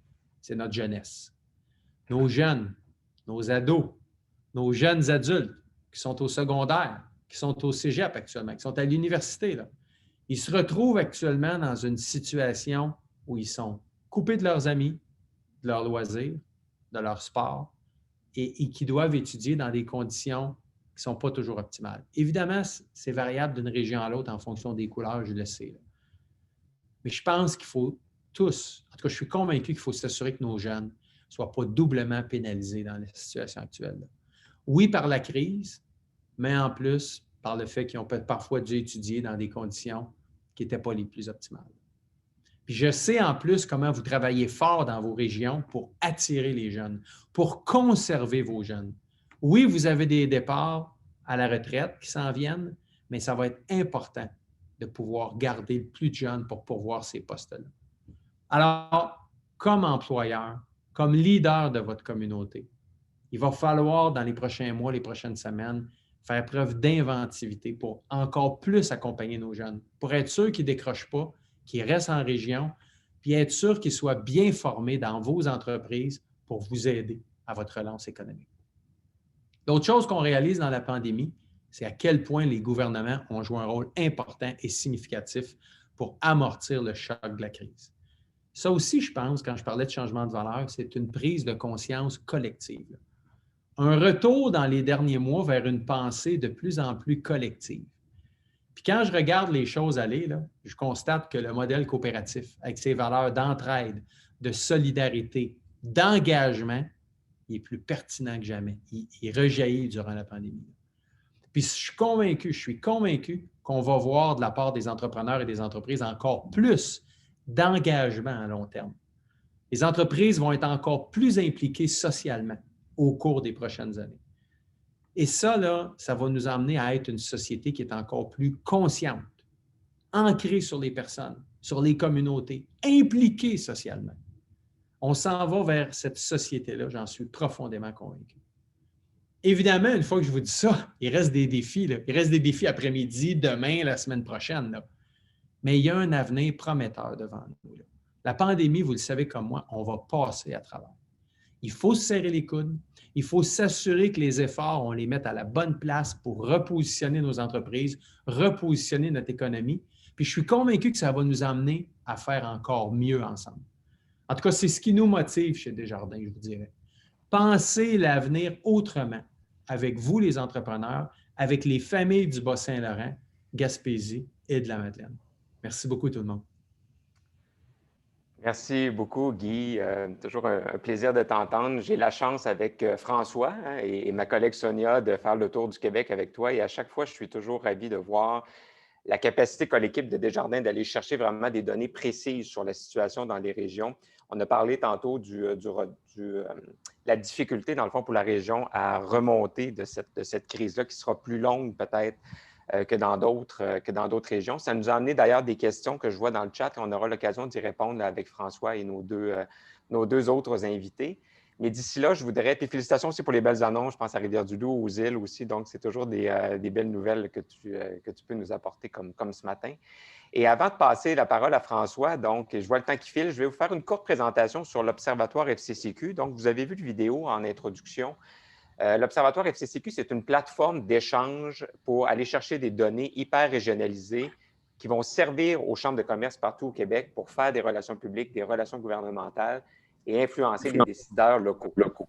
c'est notre jeunesse. Nos jeunes, nos ados, nos jeunes adultes qui sont au secondaire, qui sont au cégep actuellement, qui sont à l'université, là, ils se retrouvent actuellement dans une situation où ils sont coupés de leurs amis, de leurs loisirs, de leur sport, et qui doivent étudier dans des conditions qui ne sont pas toujours optimales. Évidemment, c'est variable d'une région à l'autre en fonction des couleurs, je le sais. Là. Mais je pense qu'il faut tous, en tout cas, je suis convaincu qu'il faut s'assurer que nos jeunes ne soient pas doublement pénalisés dans la situation actuelle. Là. Oui, par la crise, mais en plus, par le fait qu'ils ont parfois dû étudier dans des conditions qui n'étaient pas les plus optimales. Puis je sais en plus comment vous travaillez fort dans vos régions pour attirer les jeunes, pour conserver vos jeunes. Oui, vous avez des départs à la retraite qui s'en viennent, mais ça va être important de pouvoir garder le plus de jeunes pour pourvoir ces postes-là. Alors, comme employeur, comme leader de votre communauté, il va falloir, dans les prochains mois, les prochaines semaines, faire preuve d'inventivité pour encore plus accompagner nos jeunes, pour être sûr qu'ils ne décrochent pas, qu'ils restent en région, puis être sûr qu'ils soient bien formés dans vos entreprises pour vous aider à votre relance économique. L'autre chose qu'on réalise dans la pandémie, c'est à quel point les gouvernements ont joué un rôle important et significatif pour amortir le choc de la crise. Ça aussi, je pense, quand je parlais de changement de valeur, c'est une prise de conscience collective. Un retour dans les derniers mois vers une pensée de plus en plus collective. Puis quand je regarde les choses aller, là, je constate que le modèle coopératif, avec ses valeurs d'entraide, de solidarité, d'engagement, il est plus pertinent que jamais. Il rejaillit durant la pandémie. Puis je suis convaincu qu'on va voir de la part des entrepreneurs et des entreprises encore plus d'engagement à long terme. Les entreprises vont être encore plus impliquées socialement au cours des prochaines années. Et ça, là, ça va nous amener à être une société qui est encore plus consciente, ancrée sur les personnes, sur les communautés, impliquée socialement. On s'en va vers cette société-là, j'en suis profondément convaincu. Évidemment, une fois que je vous dis ça, il reste des défis. Là. Il reste des défis après-midi, demain, la semaine prochaine. Là. Mais il y a un avenir prometteur devant nous. Là. La pandémie, vous le savez comme moi, on va passer à travers. Il faut se serrer les coudes. Il faut s'assurer que les efforts, on les mette à la bonne place pour repositionner nos entreprises, repositionner notre économie. Puis je suis convaincu que ça va nous amener à faire encore mieux ensemble. En tout cas, c'est ce qui nous motive chez Desjardins, je vous dirais. Pensez l'avenir autrement avec vous, les entrepreneurs, avec les familles du Bas-Saint-Laurent, Gaspésie et de la Madeleine. Merci beaucoup tout le monde. Merci beaucoup, Guy. Toujours un plaisir de t'entendre. J'ai la chance avec François et ma collègue Sonia de faire le tour du Québec avec toi. Et à chaque fois, je suis toujours ravi de voir la capacité qu'a l'équipe de Desjardins d'aller chercher vraiment des données précises sur la situation dans les régions. On a parlé tantôt de la difficulté, dans le fond, pour la région à remonter de cette crise-là, qui sera plus longue peut-être que dans d'autres régions. Ça nous a amené d'ailleurs des questions que je vois dans le chat et on aura l'occasion d'y répondre avec François et nos deux autres invités. Mais d'ici là, je voudrais, puis félicitations aussi pour les belles annonces, je pense à Rivière-du-Loup, aux îles aussi, donc c'est toujours des belles nouvelles que tu peux nous apporter comme ce matin. Et avant de passer la parole à François, donc je vois le temps qui file, je vais vous faire une courte présentation sur l'Observatoire FCCQ. Donc, vous avez vu la vidéo en introduction. L'Observatoire FCCQ, c'est une plateforme d'échange pour aller chercher des données hyper régionalisées qui vont servir aux chambres de commerce partout au Québec pour faire des relations publiques, des relations gouvernementales et influencer les décideurs locaux.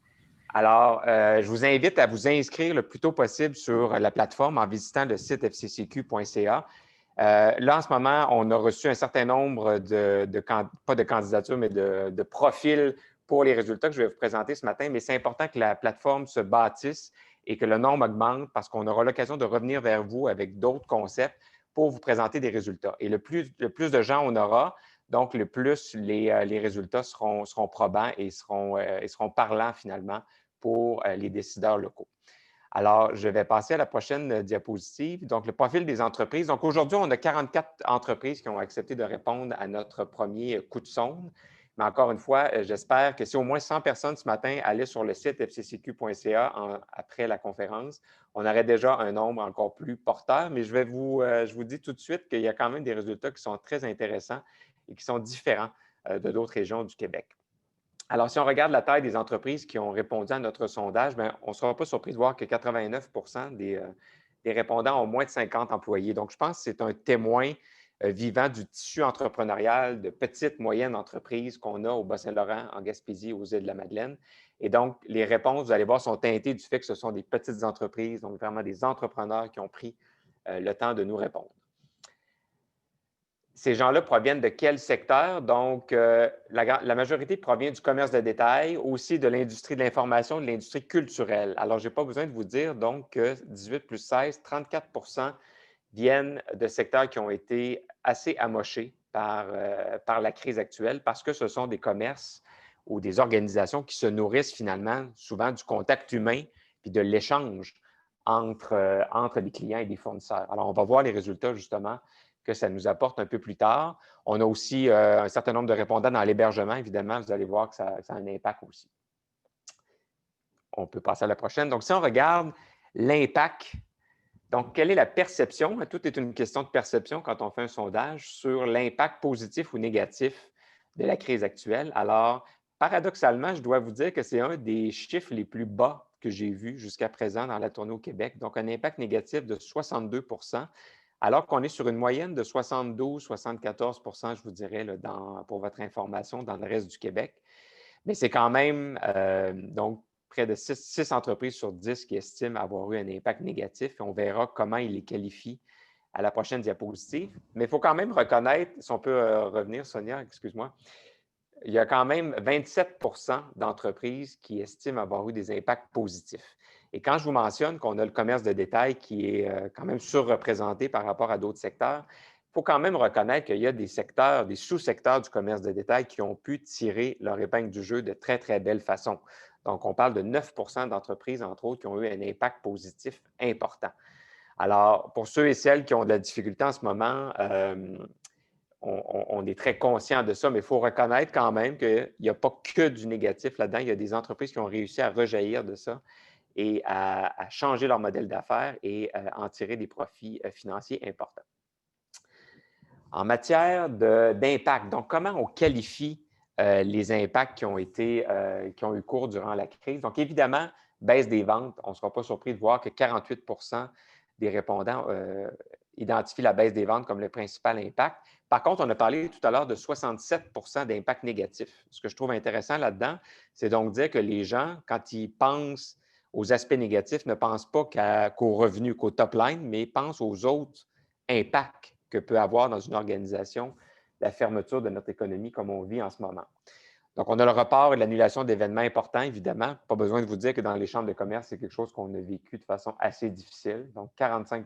Alors, je vous invite à vous inscrire le plus tôt possible sur la plateforme en visitant le site fccq.ca. Là, en ce moment, on a reçu un certain nombre pas de candidatures, mais de profils pour les résultats que je vais vous présenter ce matin, mais c'est important que la plateforme se bâtisse et que le nombre augmente parce qu'on aura l'occasion de revenir vers vous avec d'autres concepts pour vous présenter des résultats. Et le plus de gens on aura, donc le plus les résultats seront probants et seront parlants finalement pour les décideurs locaux. Alors, je vais passer à la prochaine diapositive. Donc, le profil des entreprises. Donc, aujourd'hui, on a 44 entreprises qui ont accepté de répondre à notre premier coup de sonde. Mais encore une fois, j'espère que si au moins 100 personnes ce matin allaient sur le site fccq.ca après la conférence, on aurait déjà un nombre encore plus porteur. Mais je vous dis tout de suite qu'il y a quand même des résultats qui sont très intéressants et qui sont différents de d'autres régions du Québec. Alors, si on regarde la taille des entreprises qui ont répondu à notre sondage, bien, on ne sera pas surpris de voir que 89 % des répondants ont moins de 50 employés. Donc, je pense que c'est un témoin vivant du tissu entrepreneurial de petites, moyennes entreprises qu'on a au Bas-Saint-Laurent, en Gaspésie, aux Îles-de-la-Madeleine. Et donc, les réponses, vous allez voir, sont teintées du fait que ce sont des petites entreprises, donc vraiment des entrepreneurs qui ont pris le temps de nous répondre. Ces gens-là proviennent de quel secteur? Donc, la majorité provient du commerce de détail, aussi de l'industrie de l'information, de l'industrie culturelle. Alors, je n'ai pas besoin de vous dire donc que 18 plus 16, 34 viennent de secteurs qui ont été assez amochés par la crise actuelle parce que ce sont des commerces ou des organisations qui se nourrissent finalement souvent du contact humain et de l'échange entre des clients et des fournisseurs. Alors, on va voir les résultats justement que ça nous apporte un peu plus tard. On a aussi un certain nombre de répondants dans l'hébergement, évidemment. Vous allez voir que ça a un impact aussi. On peut passer à la prochaine. Donc, si on regarde l'impact, donc, quelle est la perception? Tout est une question de perception quand on fait un sondage sur l'impact positif ou négatif de la crise actuelle. Alors, paradoxalement, je dois vous dire que c'est un des chiffres les plus bas que j'ai vus jusqu'à présent dans la tournée au Québec. Donc, un impact négatif de 62 alors qu'on est sur une moyenne de 72-74 je vous dirais, là, pour votre information, dans le reste du Québec. Mais c'est quand même, donc, près de 6 entreprises sur 10 qui estiment avoir eu un impact négatif. Et on verra comment ils les qualifient à la prochaine diapositive. Mais il faut quand même reconnaître, si on peut revenir, Sonia, excuse-moi, il y a quand même 27 d'entreprises qui estiment avoir eu des impacts positifs. Et quand je vous mentionne qu'on a le commerce de détail qui est quand même surreprésenté par rapport à d'autres secteurs, il faut quand même reconnaître qu'il y a des secteurs, des sous-secteurs du commerce de détail qui ont pu tirer leur épingle du jeu de très, très belle façon. Donc, on parle de 9 d'entreprises, entre autres, qui ont eu un impact positif important. Alors, pour ceux et celles qui ont de la difficulté en ce moment, on est très conscient de ça, mais il faut reconnaître quand même qu'il n'y a pas que du négatif là-dedans. Il y a des entreprises qui ont réussi à rejaillir de ça et à changer leur modèle d'affaires et en tirer des profits financiers importants. En matière d'impact, donc comment on qualifie les impacts qui ont eu cours durant la crise? Donc, évidemment, baisse des ventes. On ne sera pas surpris de voir que 48 des répondants identifient la baisse des ventes comme le principal impact. Par contre, on a parlé tout à l'heure de 67 d'impact négatif. Ce que je trouve intéressant là-dedans, c'est donc dire que les gens, quand ils pensent aux aspects négatifs, ne pensent pas qu'aux revenus, qu'au top line, mais pensent aux autres impacts que peut avoir dans une organisation la fermeture de notre économie comme on vit en ce moment. Donc, on a le report et l'annulation d'événements importants, évidemment. Pas besoin de vous dire que dans les chambres de commerce, c'est quelque chose qu'on a vécu de façon assez difficile. Donc, 45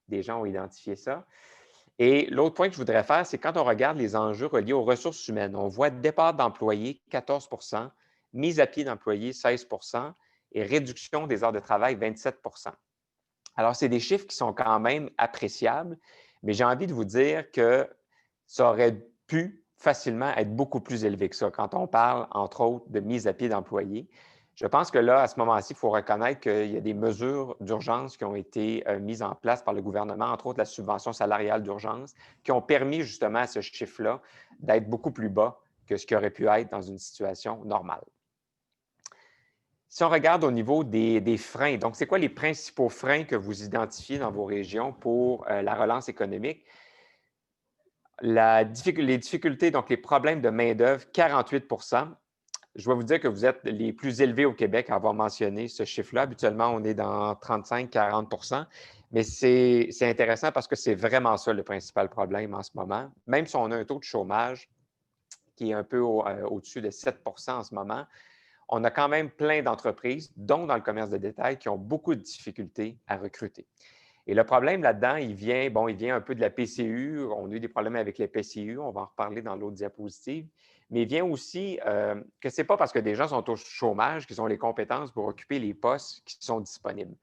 des gens ont identifié ça. Et l'autre point que je voudrais faire, c'est quand on regarde les enjeux reliés aux ressources humaines, on voit départ d'employés, 14 mise à pied d'employés, 16 et réduction des heures de travail, 27 Alors, c'est des chiffres qui sont quand même appréciables, mais j'ai envie de vous dire que ça aurait pu facilement être beaucoup plus élevé que ça quand on parle, entre autres, de mise à pied d'employés. Je pense que là, à ce moment-ci, il faut reconnaître qu'il y a des mesures d'urgence qui ont été mises en place par le gouvernement, entre autres la subvention salariale d'urgence, qui ont permis justement à ce chiffre-là d'être beaucoup plus bas que ce qui aurait pu être dans une situation normale. Si on regarde au niveau des freins, donc c'est quoi les principaux freins que vous identifiez dans vos régions pour la relance économique? Les difficultés, donc les problèmes de main-d'œuvre, 48 Je dois vous dire que vous êtes les plus élevés au Québec à avoir mentionné ce chiffre-là. Habituellement, on est dans 35-40 mais c'est intéressant parce que c'est vraiment ça le principal problème en ce moment. Même si on a un taux de chômage qui est un peu au-dessus de 7 en ce moment, on a quand même plein d'entreprises, dont dans le commerce de détail, qui ont beaucoup de difficultés à recruter. Et le problème là-dedans, il vient un peu de la PCU. On a eu des problèmes avec les PCU, on va en reparler dans l'autre diapositive. Mais il vient aussi que ce n'est pas parce que des gens sont au chômage qu'ils ont les compétences pour occuper les postes qui sont disponibles.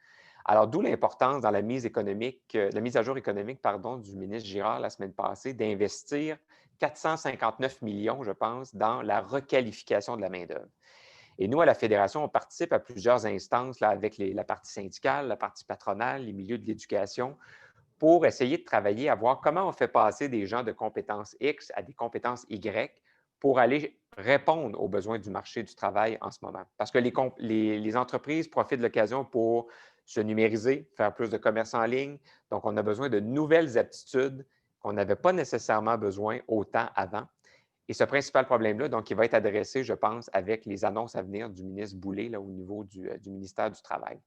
Alors, d'où l'importance dans la mise à jour économique du ministre Girard la semaine passée d'investir 459 millions, je pense, dans la requalification de la main-d'œuvre. Et nous, à la Fédération, on participe à plusieurs instances là, avec la partie syndicale, la partie patronale, les milieux de l'éducation, pour essayer de travailler à voir comment on fait passer des gens de compétences X à des compétences Y pour aller répondre aux besoins du marché du travail en ce moment. Parce que les entreprises profitent de l'occasion pour se numériser, faire plus de commerce en ligne. Donc, on a besoin de nouvelles aptitudes qu'on n'avait pas nécessairement besoin autant avant. Et ce principal problème-là, donc, il va être adressé, je pense, avec les annonces à venir du ministre Boulay là, au niveau du ministère du Travail.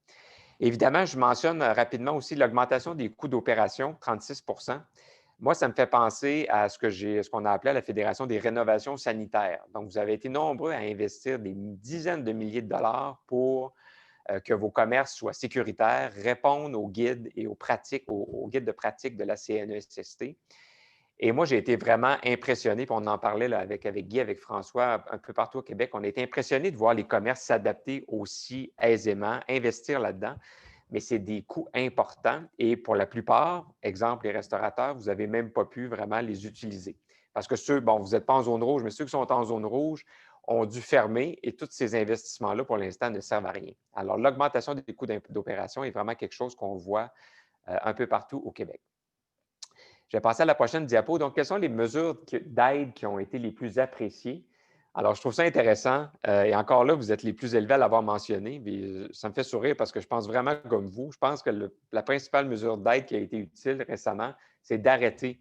Évidemment, je mentionne rapidement aussi l'augmentation des coûts d'opération, 36 %. Moi, ça me fait penser à ce qu'on a appelé la Fédération des rénovations sanitaires. Donc, vous avez été nombreux à investir des dizaines de milliers de dollars pour que vos commerces soient sécuritaires, répondent aux guides et aux pratiques, aux guides de pratique de la CNESST. Et moi, j'ai été vraiment impressionné, puis on en parlait là, avec Guy, avec François, un peu partout au Québec. On a été impressionné de voir les commerces s'adapter aussi aisément, investir là-dedans, mais c'est des coûts importants. Et pour la plupart, exemple, les restaurateurs, vous n'avez même pas pu vraiment les utiliser. Parce que ceux, bon, vous n'êtes pas en zone rouge, mais ceux qui sont en zone rouge ont dû fermer et tous ces investissements-là, pour l'instant, ne servent à rien. Alors, l'augmentation des coûts d'opération est vraiment quelque chose qu'on voit un peu partout au Québec. Je vais passer à la prochaine diapo. Donc, quelles sont les mesures d'aide qui ont été les plus appréciées? Alors, je trouve ça intéressant. Et encore là, vous êtes les plus élevés à l'avoir mentionné. Mais ça me fait sourire parce que je pense vraiment comme vous. Je pense que la principale mesure d'aide qui a été utile récemment, c'est d'arrêter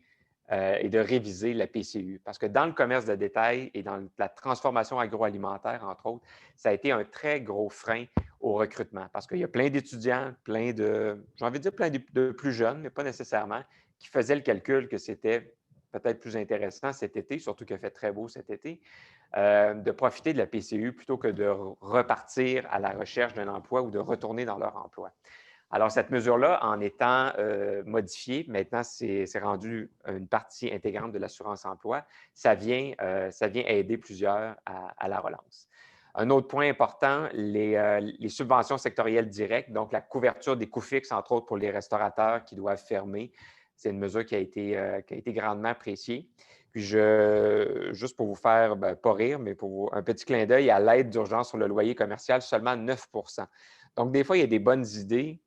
et de réviser la PCU. Parce que dans le commerce de détail et dans la transformation agroalimentaire, entre autres, ça a été un très gros frein au recrutement. Parce qu'il y a plein d'étudiants, j'ai envie de dire plein de plus jeunes, mais pas nécessairement, qui faisaient le calcul que c'était peut-être plus intéressant cet été, surtout qu'il a fait très beau cet été, de profiter de la PCU plutôt que de repartir à la recherche d'un emploi ou de retourner dans leur emploi. Alors, cette mesure-là, en étant modifiée, maintenant, c'est rendu une partie intégrante de l'assurance-emploi, ça vient aider plusieurs à la relance. Un autre point important, les subventions sectorielles directes, donc la couverture des coûts fixes, entre autres pour les restaurateurs qui doivent fermer. C'est une mesure qui a été grandement appréciée. Puis, juste pour vous faire, pas rire, mais pour un petit clin d'œil, à l'aide d'urgence sur le loyer commercial, seulement 9 %. Donc, des fois, il y a des bonnes idées.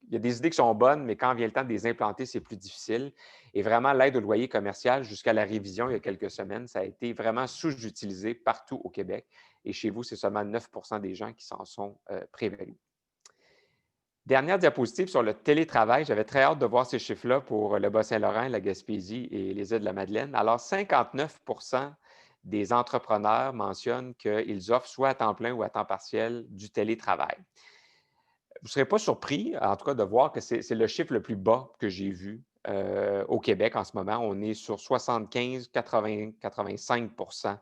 Il y a des idées qui sont bonnes, mais quand vient le temps de les implanter, c'est plus difficile. Et vraiment, l'aide au loyer commercial, jusqu'à la révision il y a quelques semaines, ça a été vraiment sous-utilisé partout au Québec. Et chez vous, c'est seulement 9 % des gens qui s'en sont prévalus. Dernière diapositive sur le télétravail. J'avais très hâte de voir ces chiffres-là pour le Bas-Saint-Laurent, la Gaspésie et les îles de la Madeleine. Alors, 59 % des entrepreneurs mentionnent qu'ils offrent soit à temps plein ou à temps partiel du télétravail. Vous ne serez pas surpris, en tout cas, de voir que c'est le chiffre le plus bas que j'ai vu au Québec en ce moment. On est sur 75, 80, 85 %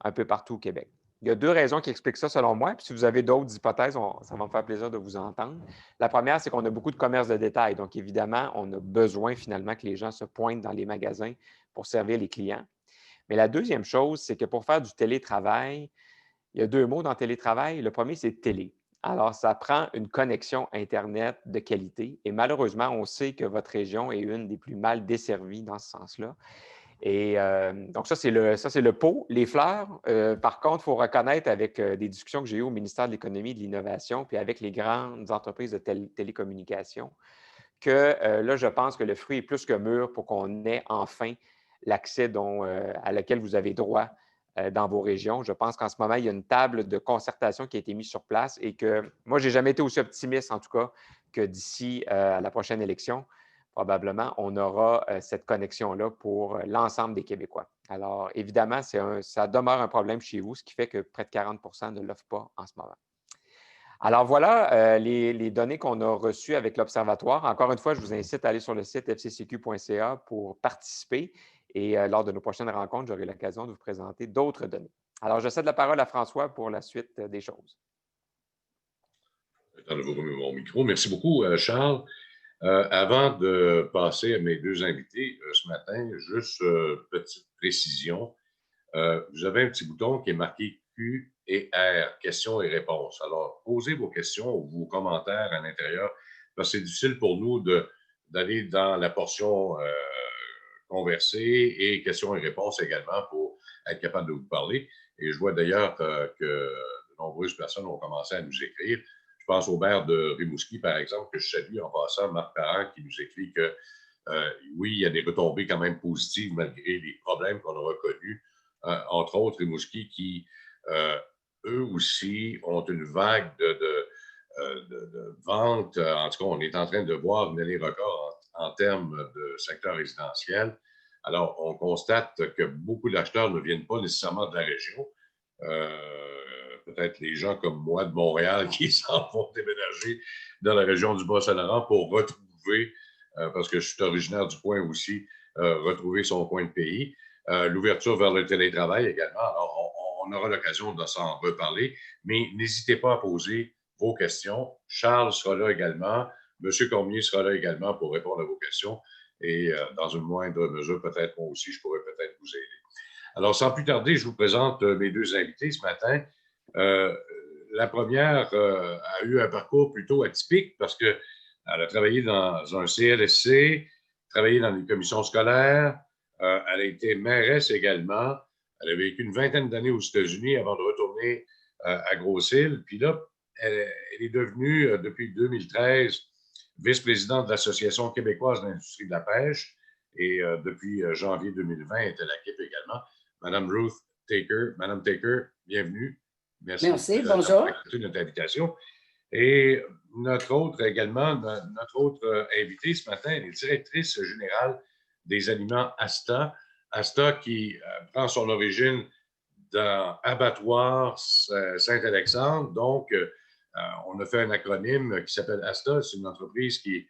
un peu partout au Québec. Il y a deux raisons qui expliquent ça, selon moi. Puis si vous avez d'autres hypothèses, ça va me faire plaisir de vous entendre. La première, c'est qu'on a beaucoup de commerce de détail. Donc, évidemment, on a besoin finalement que les gens se pointent dans les magasins pour servir les clients. Mais la deuxième chose, c'est que pour faire du télétravail, il y a deux mots dans télétravail. Le premier, c'est télé. Alors, ça prend une connexion Internet de qualité. Et malheureusement, on sait que votre région est une des plus mal desservies dans ce sens-là. Et donc, ça, c'est le pot. Les fleurs, par contre, il faut reconnaître avec des discussions que j'ai eues au ministère de l'Économie et de l'Innovation, puis avec les grandes entreprises de télécommunications, que là, je pense que le fruit est plus que mûr pour qu'on ait enfin l'accès à laquelle vous avez droit dans vos régions. Je pense qu'en ce moment, il y a une table de concertation qui a été mise sur place et que moi, je n'ai jamais été aussi optimiste, en tout cas, que d'ici à la prochaine élection, probablement, on aura cette connexion-là pour l'ensemble des Québécois. Alors, évidemment, ça demeure un problème chez vous, ce qui fait que près de 40 % ne l'offrent pas en ce moment. Alors voilà les données qu'on a reçues avec l'Observatoire. Encore une fois, je vous incite à aller sur le site fccq.ca pour participer et lors de nos prochaines rencontres, j'aurai l'occasion de vous présenter d'autres données. Alors, je cède la parole à François pour la suite des choses. Attendez-vous mon micro. Merci beaucoup, Charles. Avant de passer à mes deux invités ce matin, juste petite précision. Vous avez un petit bouton qui est marqué Q et R, questions et réponses. Alors, posez vos questions ou vos commentaires à l'intérieur, parce que c'est difficile pour nous d'aller dans la portion conversée et questions et réponses également pour être capable de vous parler. Et je vois d'ailleurs que de nombreuses personnes ont commencé à nous écrire. Je pense au maire de Rimouski, par exemple, que je salue en passant, Marc Parent, qui nous écrit que oui, il y a des retombées quand même positives malgré les problèmes qu'on a reconnus. Entre autres, Rimouski, qui, eux aussi, ont une vague de vente. En tout cas, on est en train de voir une année record en termes de secteur résidentiel. Alors, on constate que beaucoup d'acheteurs ne viennent pas nécessairement de la région. Peut-être les gens comme moi de Montréal qui s'en vont déménager dans la région du Bas-Saint-Laurent pour retrouver, parce que je suis originaire du coin aussi, retrouver son coin de pays. L'ouverture vers le télétravail également. Alors, on aura l'occasion de s'en reparler, mais n'hésitez pas à poser vos questions. Charles sera là également. M. Cormier sera là également pour répondre à vos questions. Et dans une moindre mesure, peut-être moi aussi, je pourrais peut-être vous aider. Alors, sans plus tarder, je vous présente mes deux invités ce matin. La première a eu un parcours plutôt atypique parce qu'elle a travaillé dans un CLSC, travaillé dans les commissions scolaires, elle a été mairesse également. Elle a vécu une vingtaine d'années aux États-Unis avant de retourner à Grosse-Île. Puis là, elle est devenue, depuis 2013, vice-présidente de l'Association québécoise d'industrie de la pêche. Et depuis janvier 2020, elle est à la KIP également. Madame Ruth Taker. Madame Taker, bienvenue. Merci, bonjour. Accepté notre invitation. Et notre autre invitée ce matin, elle est directrice générale des aliments ASTA. ASTA qui prend son origine dans Abattoir Saint-Alexandre. Donc, on a fait un acronyme qui s'appelle ASTA. C'est une entreprise qui est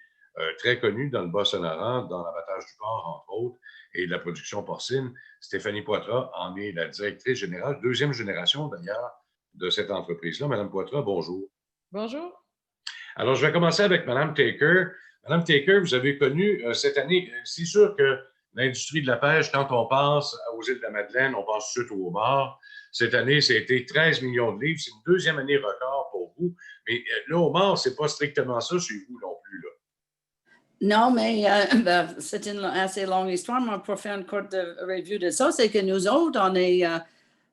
très connue dans le Bas-Saint-Laurent, dans l'abattage du porc, entre autres, et la production porcine. Stéphanie Poitras en est la directrice générale, deuxième génération d'ailleurs, de cette entreprise-là. Madame Poitras, bonjour. Bonjour. Alors, je vais commencer avec Madame Taker. Madame Taker, vous avez connu cette année, c'est sûr que l'industrie de la pêche, quand on pense aux îles de la Madeleine, on pense tout au homard. Cette année, ça a été 13 millions de livres. C'est une deuxième année record pour vous. Mais le homard, ce n'est pas strictement ça chez vous non plus, là. Non, mais c'est une assez longue histoire. Mais pour faire une courte review de ça, c'est que nous autres, on est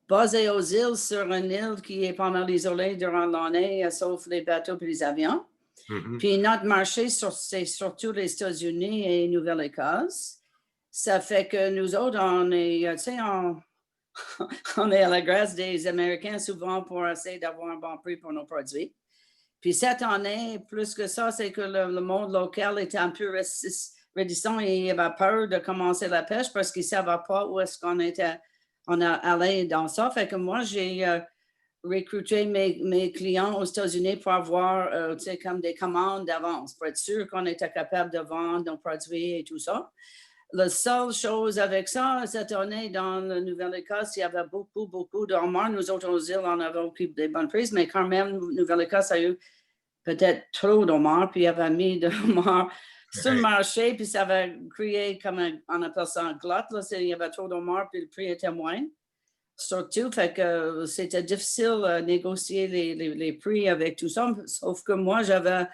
basés aux îles sur une île qui est pas mal isolée durant l'année, sauf les bateaux et les avions. Mm-hmm. Puis notre marché, c'est surtout les États-Unis et Nouvelle-Écosse. Ça fait que nous autres, on est, tu sais, on est à la grâce des Américains souvent pour essayer d'avoir un bon prix pour nos produits. Puis cette année, plus que ça, c'est que le monde local était un peu réticent et il avait peur de commencer la pêche parce qu'ils ne savaient pas où est-ce on a allé dans ça. Fait que moi, j'ai recruté mes clients aux États-Unis pour avoir, tu sais, comme des commandes d'avance, pour être sûr qu'on était capable de vendre nos produits et tout ça. La seule chose avec ça, cette année, dans la Nouvelle-Écosse, il y avait beaucoup de homards. Nous autres, aux îles, on avait aussi des bonnes prises, mais quand même, Nouvelle-Écosse a eu peut-être trop d'homards, puis il avait mis de homards sur le marché, puis ça avait créé comme on appelle ça un glut, là, il y avait trop d'homards, puis le prix était moins. Surtout, fait que c'était difficile de négocier les prix avec tout ça, sauf que moi, j'avais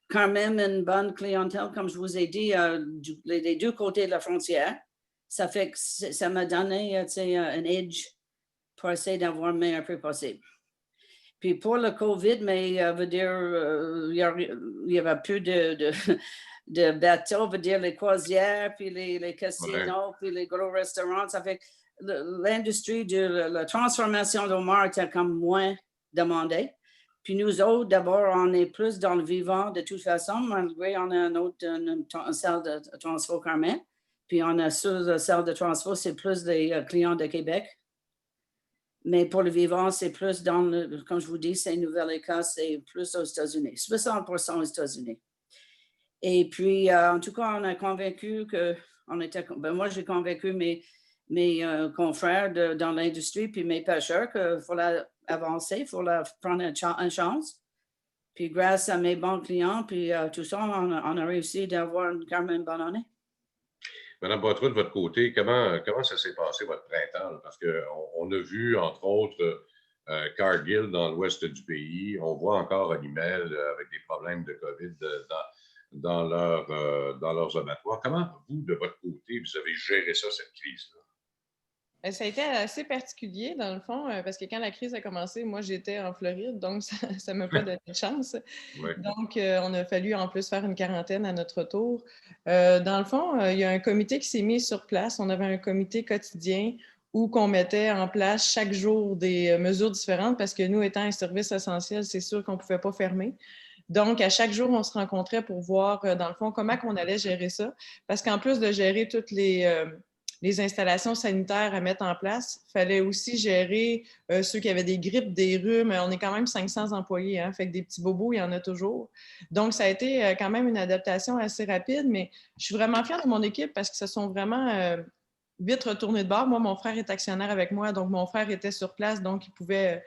quand même une bonne clientèle, comme je vous ai dit, des deux côtés de la frontière. Ça fait que ça m'a donné un edge pour essayer d'avoir le meilleur prix possible. Puis pour le COVID, mais veut dire, il y avait plus de bateaux, veut dire les croisières, puis les casinos, puis les gros restaurants. Ça fait que l'industrie de la transformation d'homard était comme moins demandée. Puis nous autres, d'abord, on est plus dans le vivant de toute façon, malgré on a une salle de transfert quand même. Puis on a sur la salle de transfert, c'est plus des clients de Québec. Mais pour le vivant, c'est plus comme je vous dis, c'est Nouvelle-Écosse, c'est plus aux États-Unis, 60% aux États-Unis. Et puis, en tout cas, on a convaincu moi, j'ai convaincu mes confrères dans l'industrie, puis mes pêcheurs qu'il fallait avancer, il fallait prendre une chance. Puis grâce à mes bons clients, puis tout ça, on a réussi d'avoir quand même une bonne année. Madame Poitras, de votre côté, comment ça s'est passé votre printemps? Là? Parce qu'on a vu, entre autres, Cargill dans l'ouest du pays. On voit encore Animal avec des problèmes de COVID dans leurs abattoirs. Comment, vous, de votre côté, vous avez géré ça, cette crise-là? Ça a été assez particulier, dans le fond, parce que quand la crise a commencé, moi, j'étais en Floride, donc ça ne m'a pas donné de chance. Ouais. Donc, on a fallu en plus faire une quarantaine à notre tour. Dans le fond, il y a un comité qui s'est mis sur place. On avait un comité quotidien où on mettait en place chaque jour des mesures différentes parce que nous, étant un service essentiel, c'est sûr qu'on ne pouvait pas fermer. Donc, à chaque jour, on se rencontrait pour voir, dans le fond, comment on allait gérer ça. Parce qu'en plus de gérer toutes les installations sanitaires à mettre en place, il fallait aussi gérer ceux qui avaient des grippes, des rhumes. On est quand même 500 employés, hein, fait que des petits bobos, il y en a toujours. Donc, ça a été quand même une adaptation assez rapide, mais je suis vraiment fière de mon équipe parce qu'ils se sont vraiment vite retournés de bord. Moi, mon frère est actionnaire avec moi, donc mon frère était sur place, donc il pouvait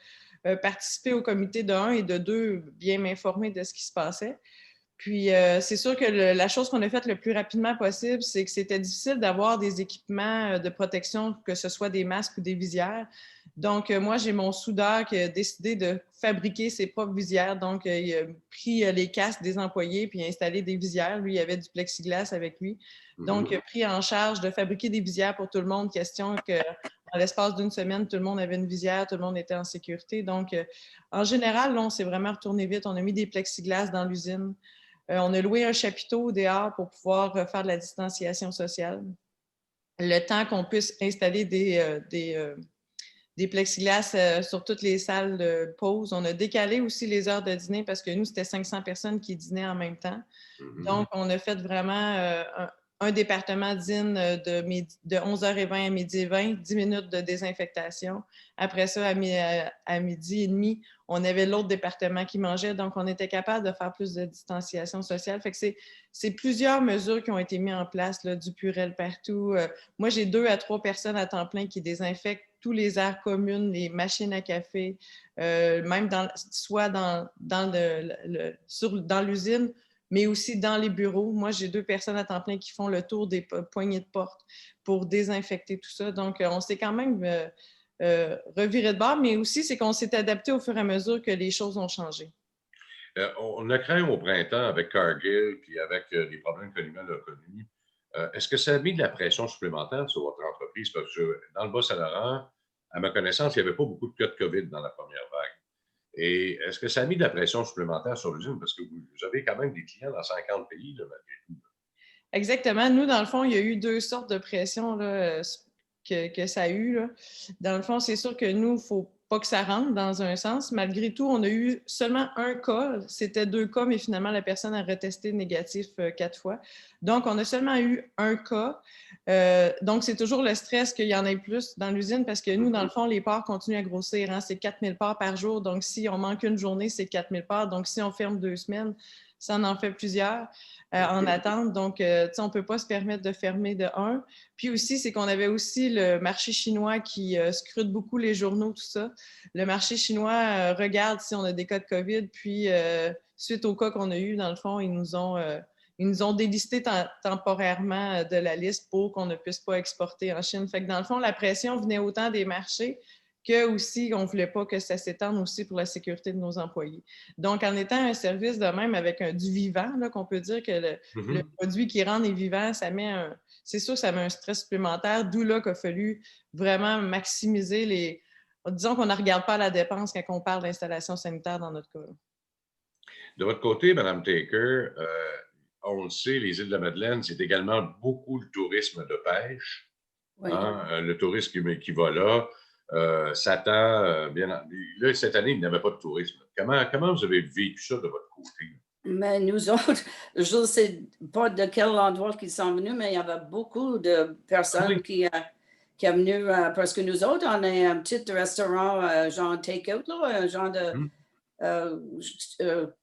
participer au comité de 1 et de 2, bien m'informer de ce qui se passait. Puis, c'est sûr que la chose qu'on a faite le plus rapidement possible, c'est que c'était difficile d'avoir des équipements de protection, que ce soit des masques ou des visières. Donc, moi, j'ai mon soudeur qui a décidé de fabriquer ses propres visières. Donc, il a pris les casques des employés puis installé des visières. Lui, il avait du plexiglas avec lui. Donc, il a pris en charge de fabriquer des visières pour tout le monde. Question que, en l'espace d'une semaine, tout le monde avait une visière, tout le monde était en sécurité. Donc, en général, là, on s'est vraiment retourné vite. On a mis des plexiglas dans l'usine. On a loué un chapiteau dehors pour pouvoir faire de la distanciation sociale. Le temps qu'on puisse installer des plexiglas sur toutes les salles de pause. On a décalé aussi les heures de dîner parce que nous, c'était 500 personnes qui dînaient en même temps. Donc, on a fait vraiment un département dîne de 11h20 à midi 20, 10 minutes de désinfectation. Après ça, à midi et demi, on avait l'autre département qui mangeait. Donc, on était capable de faire plus de distanciation sociale. Fait que c'est plusieurs mesures qui ont été mises en place, là, du Purel partout. Moi, j'ai 2 à 3 personnes à temps plein qui désinfectent tous les aires communes, les machines à café, même soit dans l'usine, mais aussi dans les bureaux. Moi, j'ai 2 personnes à temps plein qui font le tour des poignées de porte pour désinfecter tout ça. Donc, on s'est quand même reviré de bord, mais aussi, c'est qu'on s'est adapté au fur et à mesure que les choses ont changé. On a craint au printemps avec Cargill puis avec les problèmes que l'humain a connus. Est-ce que ça a mis de la pression supplémentaire sur votre entreprise? Parce que dans le Bas-Saint-Laurent, à ma connaissance, il n'y avait pas beaucoup de cas de COVID dans la première vague. Et est-ce que ça a mis de la pression supplémentaire sur l'usine? Parce que vous avez quand même des clients dans 50 pays, là, malgré tout. Exactement. Nous, dans le fond, il y a eu 2 sortes de pression là, que ça a eu. Là. Dans le fond, c'est sûr que nous, il ne faut pas que ça rentre dans un sens. Malgré tout, on a eu seulement 1 cas. C'était 2 cas, mais finalement, la personne a retesté négatif 4 fois. Donc, on a seulement eu 1 cas. Donc, c'est toujours le stress qu'il y en ait plus dans l'usine parce que nous, dans le fond, les parts continuent à grossir. Hein? C'est 4000 parts par jour. Donc, si on manque une journée, c'est 4000 parts. Donc, si on ferme 2 semaines, ça en fait plusieurs en attente. Donc, on ne peut pas se permettre de fermer de 1. Puis aussi, c'est qu'on avait aussi le marché chinois qui scrute beaucoup les journaux, tout ça. Le marché chinois regarde si on a des cas de COVID. Puis, suite au cas qu'on a eu, dans le fond, ils nous ont délisté temporairement de la liste pour qu'on ne puisse pas exporter en Chine. Fait que dans le fond, la pression venait autant des marchés que aussi on ne voulait pas que ça s'étende aussi pour la sécurité de nos employés. Donc, en étant un service de même avec du vivant, là, qu'on peut dire que le produit qui rend est vivant, c'est sûr que ça met un stress supplémentaire, d'où là qu'il a fallu vraiment maximiser disons qu'on ne regarde pas la dépense quand on parle d'installation sanitaire dans notre cas. De votre côté, Mme Taker, on le sait, les îles de la Madeleine, c'est également beaucoup le tourisme de pêche. Oui. Hein? Le tourisme qui va là. Bien. Là, cette année, il n'y avait pas de tourisme. Comment vous avez vécu ça de votre côté? Mais nous autres, je ne sais pas de quel endroit ils sont venus, mais il y avait beaucoup de personnes qui sont venues parce que nous autres, on est un petit restaurant genre take-out, un genre de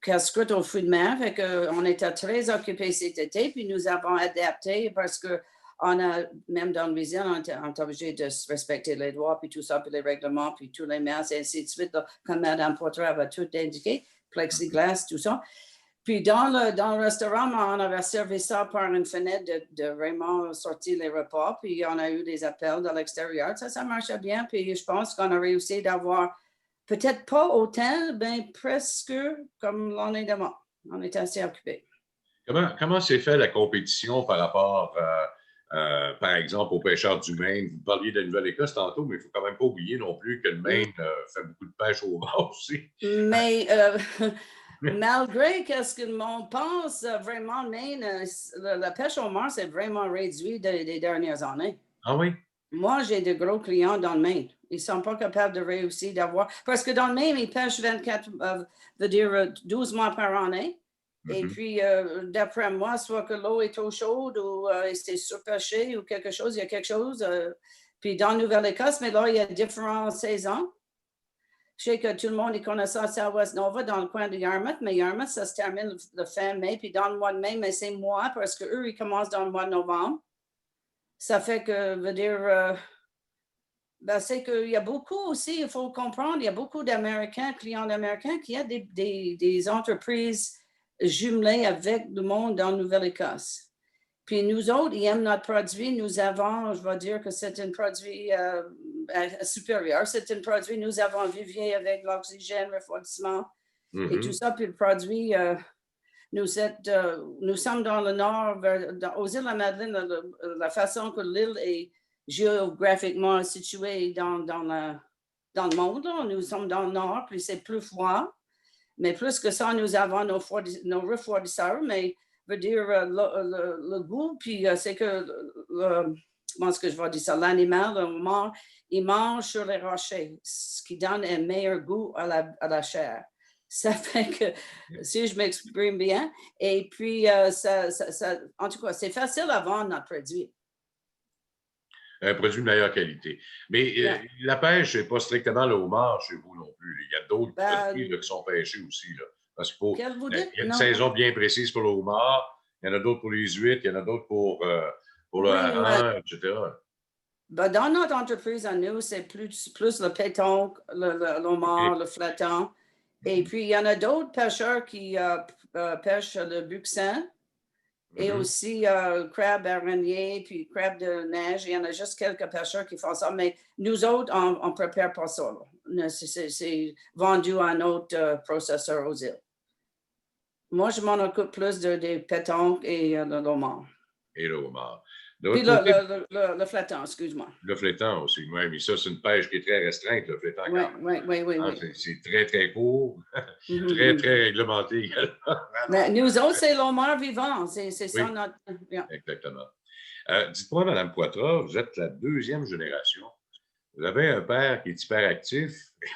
casse-croûte aux fruits de mer. Fait qu'on était très occupés cet été, puis nous avons adapté parce que on a, même dans l'usine, on est obligé de respecter les lois, puis tout ça, puis les règlements, puis tous les masques, et ainsi de suite, comme Mme Potter avait tout indiqué, plexiglas, tout ça. Puis dans le restaurant, on avait servi ça par une fenêtre de vraiment sortir les repas, puis on a eu des appels de l'extérieur. Ça marchait bien, puis je pense qu'on a réussi d'avoir, peut-être pas autant, mais presque comme l'année d'avant. On était assez occupés. Comment s'est fait la compétition par rapport par exemple, aux pêcheurs du Maine? Vous parliez de la Nouvelle-Écosse tantôt, mais il ne faut quand même pas oublier non plus que le Maine fait beaucoup de pêche au bord aussi. Mais malgré ce que l'on pense, vraiment, Maine, la pêche au mort s'est vraiment réduite des dernières années. Ah oui? Moi, j'ai de gros clients dans le Maine. Ils ne sont pas capables de réussir d'avoir. Parce que dans le Maine, ils pêchent 12 mois par année. Et puis, d'après moi, soit que l'eau est trop chaude ou c'est surpêché ou quelque chose, il y a quelque chose. Puis dans Nouvelle-Écosse, mais là, il y a différentes saisons. Je sais que tout le monde connaît ça à West Nova dans le coin de Yarmouth, mais Yarmouth, ça se termine le fin mai. Puis dans le mois de mai, mais c'est moi parce qu'eux, ils commencent dans le mois de novembre. Ça fait que, veut dire, c'est qu'il y a beaucoup aussi, il faut comprendre, il y a beaucoup d'Américains, clients américains qui ont des entreprises jumelées avec le monde en Nouvelle-Écosse. Puis nous autres, ils aiment notre produit. Nous avons, je vais dire que c'est un produit supérieur. C'est un produit, nous avons vivier avec l'oxygène, refroidissement et tout ça. Puis le produit, nous sommes dans le nord, aux îles de la Madeleine, la façon que l'île est géographiquement située dans le monde. Là. Nous sommes dans le nord, puis c'est plus froid. Mais plus que ça, nous avons nos refroidisseurs, mais veut dire le goût, puis c'est que, comment est-ce que je vais dire ça, l'animal, le homard, il mange sur les rochers, ce qui donne un meilleur goût à la chair. Ça fait que, si je m'exprime bien, et puis, en tout cas, c'est facile à vendre notre produit. Un produit de meilleure qualité. Mais la pêche, ce n'est pas strictement le homard chez vous non plus. Il y a d'autres produits qui sont pêchés aussi. Là. Parce qu'il y a une saison bien précise pour le homard, il y en a d'autres pour les huîtres, il y en a d'autres pour le hareng, etc. Dans notre entreprise, à nous, c'est plus le pétanque, le homard, le flaton. Et puis, il y en a d'autres pêcheurs qui pêchent le buxin et aussi crabe araignée, puis crabe de neige. Il y en a juste quelques pêcheurs qui font ça. Mais nous autres, on ne prépare pas ça. C'est vendu à un autre processeur aux îles. Moi, je m'en occupe plus des pétanques et le homard. Et le homard. Puis le flaton, excuse-moi. Le flaton aussi, oui, mais ça, c'est une pêche qui est très restreinte, le flaton. Oui. C'est très, très court, très, très réglementé également. Nous autres, c'est l'homard vivant. C'est ça notre... Exactement. Dites-moi, Mme Poitras, vous êtes la deuxième génération. Vous avez un père qui est hyperactif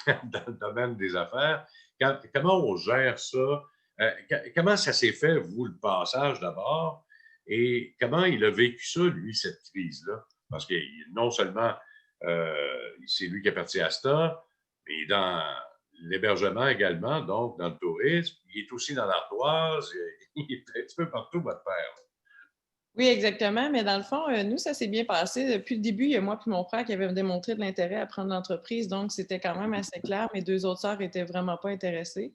dans le domaine des affaires. Comment on gère ça? Comment ça s'est fait, vous, le passage d'abord? Et comment il a vécu ça, lui, cette crise-là? Parce que non seulement c'est lui qui est parti à Asta, mais dans l'hébergement également, donc dans le tourisme, il est aussi dans l'ardoise, il est un petit peu partout, votre père. Oui, exactement. Mais dans le fond, nous, ça s'est bien passé. Depuis le début, il y a moi et mon frère qui avaient démontré de l'intérêt à prendre l'entreprise. Donc, c'était quand même assez clair. Mes deux autres sœurs n'étaient vraiment pas intéressées.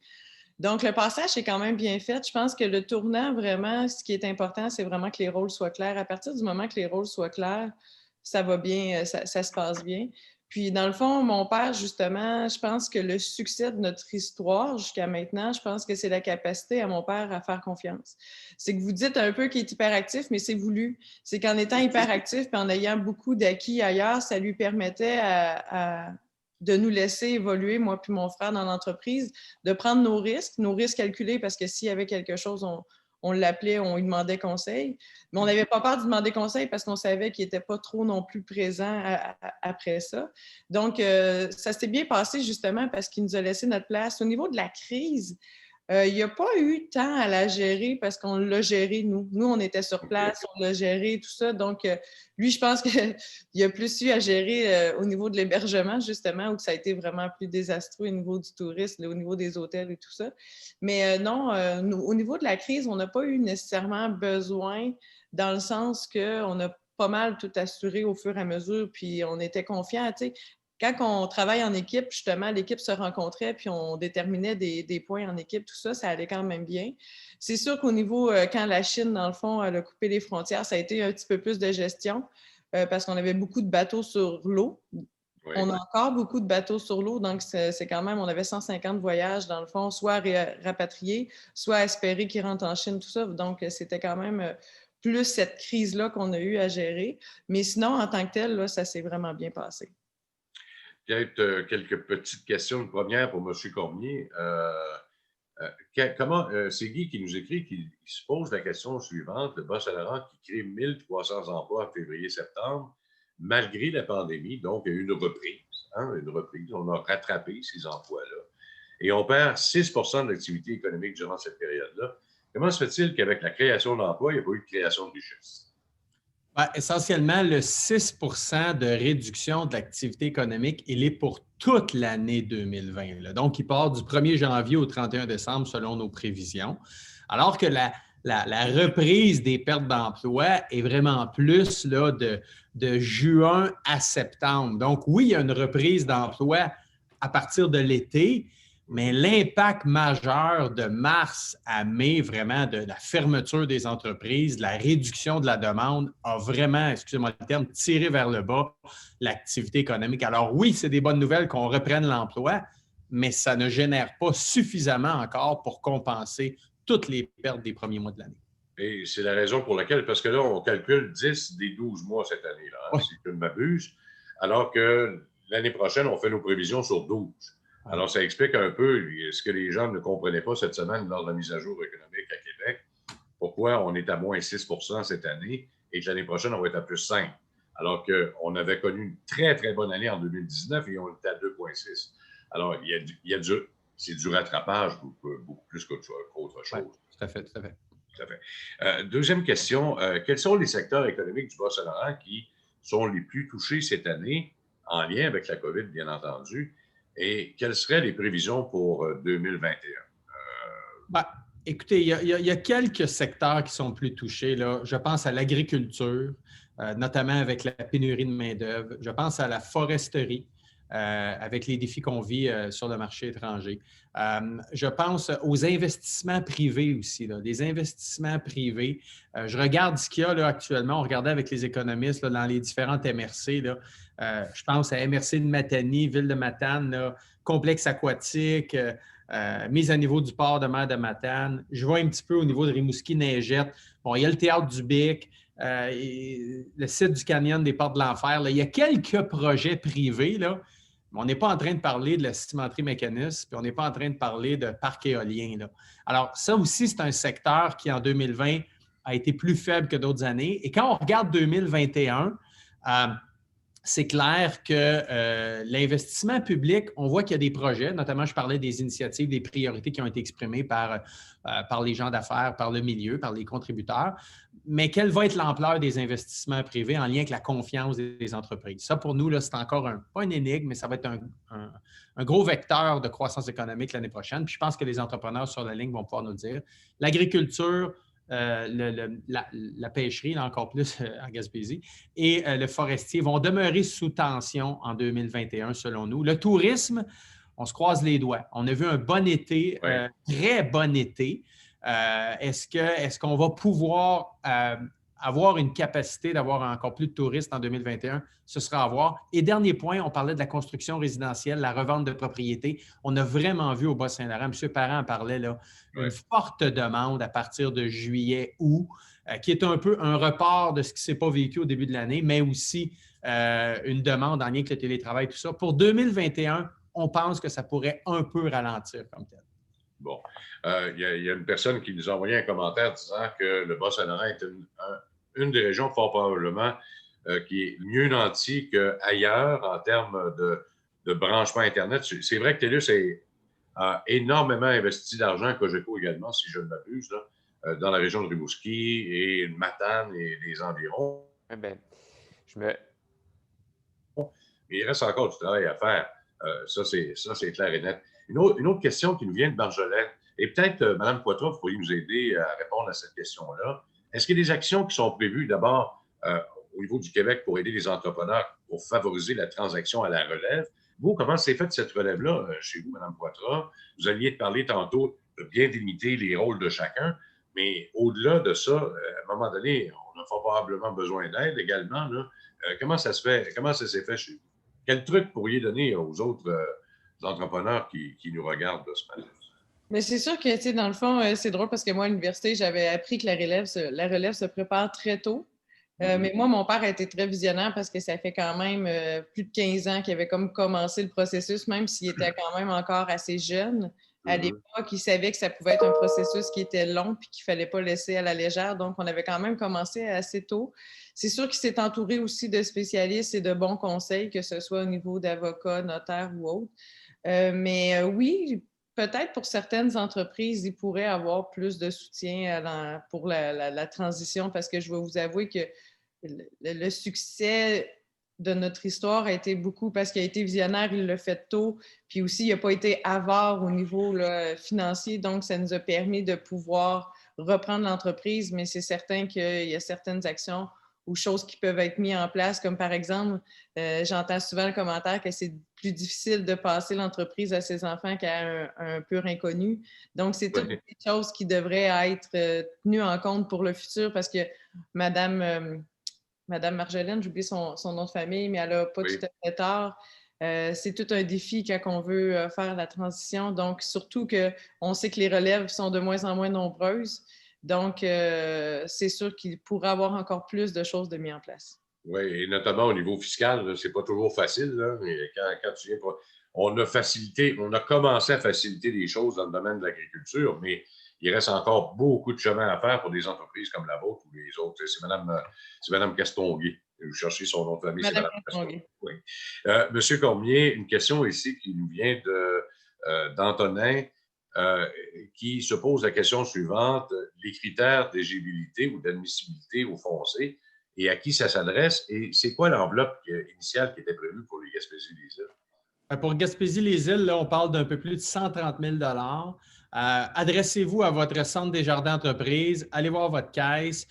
Donc, le passage est quand même bien fait. Je pense que le tournant, vraiment, ce qui est important, c'est vraiment que les rôles soient clairs. À partir du moment que les rôles soient clairs, ça va bien, ça se passe bien. Puis, dans le fond, mon père, justement, je pense que le succès de notre histoire jusqu'à maintenant, je pense que c'est la capacité à mon père à faire confiance. C'est que vous dites un peu qu'il est hyperactif, mais c'est voulu. C'est qu'en étant hyperactif et en ayant beaucoup d'acquis ailleurs, ça lui permettait de nous laisser évoluer, moi puis mon frère, dans l'entreprise, de prendre nos risques calculés, parce que s'il y avait quelque chose, on l'appelait, on lui demandait conseil. Mais on n'avait pas peur de demander conseil parce qu'on savait qu'il n'était pas trop non plus présent après ça. Donc, ça s'est bien passé justement parce qu'il nous a laissé notre place. Au niveau de la crise, il n'y a pas eu tant à la gérer parce qu'on l'a géré, nous. Nous, on était sur place, on l'a géré, tout ça. Donc, lui, je pense qu'il a plus eu à gérer au niveau de l'hébergement, justement, où ça a été vraiment plus désastreux au niveau du tourisme, au niveau des hôtels et tout ça. Mais non, au niveau de la crise, on n'a pas eu nécessairement besoin dans le sens qu'on a pas mal tout assuré au fur et à mesure, puis on était confiants, tu sais. Quand on travaille en équipe, justement, l'équipe se rencontrait puis on déterminait des points en équipe, tout ça, ça allait quand même bien. C'est sûr qu'au niveau, quand la Chine, dans le fond, elle a coupé les frontières, ça a été un petit peu plus de gestion parce qu'on avait beaucoup de bateaux sur l'eau. Oui. On a encore beaucoup de bateaux sur l'eau, donc c'est quand même, on avait 150 voyages, dans le fond, soit rapatriés, soit espérer qu'ils rentrent en Chine, tout ça. Donc, c'était quand même plus cette crise-là qu'on a eu à gérer. Mais sinon, en tant que tel, là, ça s'est vraiment bien passé. Peut-être quelques petites questions. Une première pour M. Cormier. C'est Guy qui nous écrit, qui se pose la question suivante. Le Bas-Saint-Laurent qui crée 1300 emplois en février-septembre, malgré la pandémie, donc il y a eu une reprise. une reprise. On a rattrapé ces emplois-là. Et on perd 6 de l'activité économique durant cette période-là. Comment se fait-il qu'avec la création d'emplois, il n'y a pas eu de création de richesse? Ben, essentiellement, le 6 de réduction de l'activité économique, il est pour toute l'année 2020. Là. Donc, il part du 1er janvier au 31 décembre selon nos prévisions. Alors que la reprise des pertes d'emploi est vraiment plus là, de juin à septembre. Donc, oui, il y a une reprise d'emploi à partir de l'été, mais l'impact majeur de mars à mai, vraiment de la fermeture des entreprises, de la réduction de la demande, a vraiment, excusez-moi le terme, tiré vers le bas l'activité économique. Alors oui, c'est des bonnes nouvelles qu'on reprenne l'emploi, mais ça ne génère pas suffisamment encore pour compenser toutes les pertes des premiers mois de l'année. Et c'est la raison pour laquelle, parce que là, on calcule 10 des 12 mois cette année-là, hein, si je ne m'abuse, alors que l'année prochaine, on fait nos prévisions sur 12. Alors, ça explique un peu ce que les gens ne comprenaient pas cette semaine lors de la mise à jour économique à Québec. Pourquoi on est à moins 6 cette année et que l'année prochaine, on va être à plus 5 alors qu'on avait connu une très, très bonne année en 2019 et on était à 2,6. Alors, c'est du rattrapage beaucoup plus qu'autre chose. Oui, tout à fait, tout à fait. Tout à fait. Deuxième question, quels sont les secteurs économiques du Bas-Saint-Laurent qui sont les plus touchés cette année, en lien avec la COVID, bien entendu, et quelles seraient les prévisions pour 2021? Écoutez, il y a quelques secteurs qui sont plus touchés. Là. Je pense à l'agriculture, notamment avec la pénurie de main-d'œuvre. Je pense à la foresterie, avec les défis qu'on vit sur le marché étranger. Je pense aux investissements privés aussi, là, des investissements privés. Je regarde ce qu'il y a là, actuellement. On regardait avec les économistes là, dans les différentes MRC. Là. Je pense à MRC de Matane, Ville de Matane, là, complexe aquatique, mise à niveau du port de mer de Matane. Je vois un petit peu au niveau de Rimouski-Neigette. Bon, il y a le théâtre du Bic, le site du canyon des Portes de l'Enfer. Là. Il y a quelques projets privés, là. On n'est pas en train de parler de la cimenterie mécaniste, puis on n'est pas en train de parler de parcs éoliens. Là. Alors, ça aussi, c'est un secteur qui, en 2020, a été plus faible que d'autres années. Et quand on regarde 2021, c'est clair que l'investissement public, on voit qu'il y a des projets, notamment je parlais des initiatives, des priorités qui ont été exprimées par les gens d'affaires, par le milieu, par les contributeurs. Mais quelle va être l'ampleur des investissements privés en lien avec la confiance des entreprises? Ça, pour nous, là, c'est encore pas une énigme, mais ça va être un gros vecteur de croissance économique l'année prochaine. Puis je pense que les entrepreneurs sur la ligne vont pouvoir nous le dire. L'agriculture, la pêcherie, là, encore plus en Gaspésie, et le forestier vont demeurer sous tension en 2021, selon nous. Le tourisme, on se croise les doigts. On a vu un bon été, très bon été. Est-ce qu'on va pouvoir avoir une capacité d'avoir encore plus de touristes en 2021? Ce sera à voir. Et dernier point, on parlait de la construction résidentielle, la revente de propriétés. On a vraiment vu au Bas-Saint-Laurent, M. Parent en parlait, là, une forte demande à partir de juillet, août, qui est un peu un report de ce qui ne s'est pas vécu au début de l'année, mais aussi une demande en lien avec le télétravail, tout ça. Pour 2021, on pense que ça pourrait un peu ralentir comme tel. Bon. Il y a une personne qui nous a envoyé un commentaire disant que le Bas-Saint-Laurent est une des régions fort probablement qui est mieux nantie qu'ailleurs en termes de branchement Internet. C'est vrai que TELUS a énormément investi d'argent, Cogeco également, si je ne m'abuse, là, dans la région de Rimouski et Matane et les environs. Mais il reste encore du travail à faire. Ça, c'est clair et net. Une autre question qui nous vient de Marjolaine, et peut-être, Mme Poitras, vous pourriez nous aider à répondre à cette question-là. Est-ce qu'il y a des actions qui sont prévues d'abord au niveau du Québec pour aider les entrepreneurs pour favoriser la transaction à la relève? Vous, comment s'est faite cette relève-là chez vous, Mme Poitras? Vous alliez parler tantôt de bien délimiter les rôles de chacun, mais au-delà de ça, à un moment donné, on a probablement besoin d'aide également. Là. Comment ça se fait? Comment ça s'est fait chez vous? Quel truc pourriez donner aux autres entrepreneurs qui nous regardent ce matin? Mais c'est sûr que, tu sais, dans le fond, c'est drôle parce que moi, à l'université, j'avais appris que la relève se prépare très tôt. Mais moi, mon père a été très visionnaire parce que ça fait quand même plus de 15 ans qu'il avait comme commencé le processus, même s'il était quand même encore assez jeune. à l'époque, ils savaient que ça pouvait être un processus qui était long puis qu'il ne fallait pas laisser à la légère. Donc, on avait quand même commencé assez tôt. C'est sûr qu'il s'est entouré aussi de spécialistes et de bons conseils, que ce soit au niveau d'avocats, notaires ou autres. Mais oui, peut-être pour certaines entreprises, ils pourraient avoir plus de soutien pour la transition, parce que je vais vous avouer que le succès de notre histoire a été beaucoup parce qu'il a été visionnaire, il l'a fait tôt, puis aussi il n'a pas été avare au niveau là, financier, donc ça nous a permis de pouvoir reprendre l'entreprise, mais c'est certain qu'il y a certaines actions ou choses qui peuvent être mises en place, comme par exemple, j'entends souvent le commentaire que c'est plus difficile de passer l'entreprise à ses enfants qu'à un pur inconnu. Donc, c'est toutes des choses qui devraient être tenues en compte pour le futur, parce que Madame Marjolaine, j'oublie son nom de famille, mais elle n'a pas tout à fait tort. C'est tout un défi quand on veut faire la transition. Donc, surtout qu'on sait que les relèves sont de moins en moins nombreuses. Donc, c'est sûr qu'il pourrait avoir encore plus de choses de mis en place. Oui, et notamment au niveau fiscal, c'est pas toujours facile. Là, mais quand tu viens on a commencé à faciliter les choses dans le domaine de l'agriculture, mais il reste encore beaucoup de chemin à faire pour des entreprises comme la vôtre ou les autres. C'est Mme Castonguay. Vous cherchez son nom de famille, c'est Mme Castonguay. Oui. Monsieur Cormier, une question ici qui nous vient d'Antonin, qui se pose la question suivante. Les critères d'éligibilité ou d'admissibilité au foncier, et à qui ça s'adresse, et c'est quoi l'enveloppe initiale qui était prévue pour les Gaspésie-les-Îles? Pour Gaspésie-les-Îles, on parle d'un peu plus de 130 000 adressez-vous à votre centre des jardins d'entreprise, allez voir votre caisse.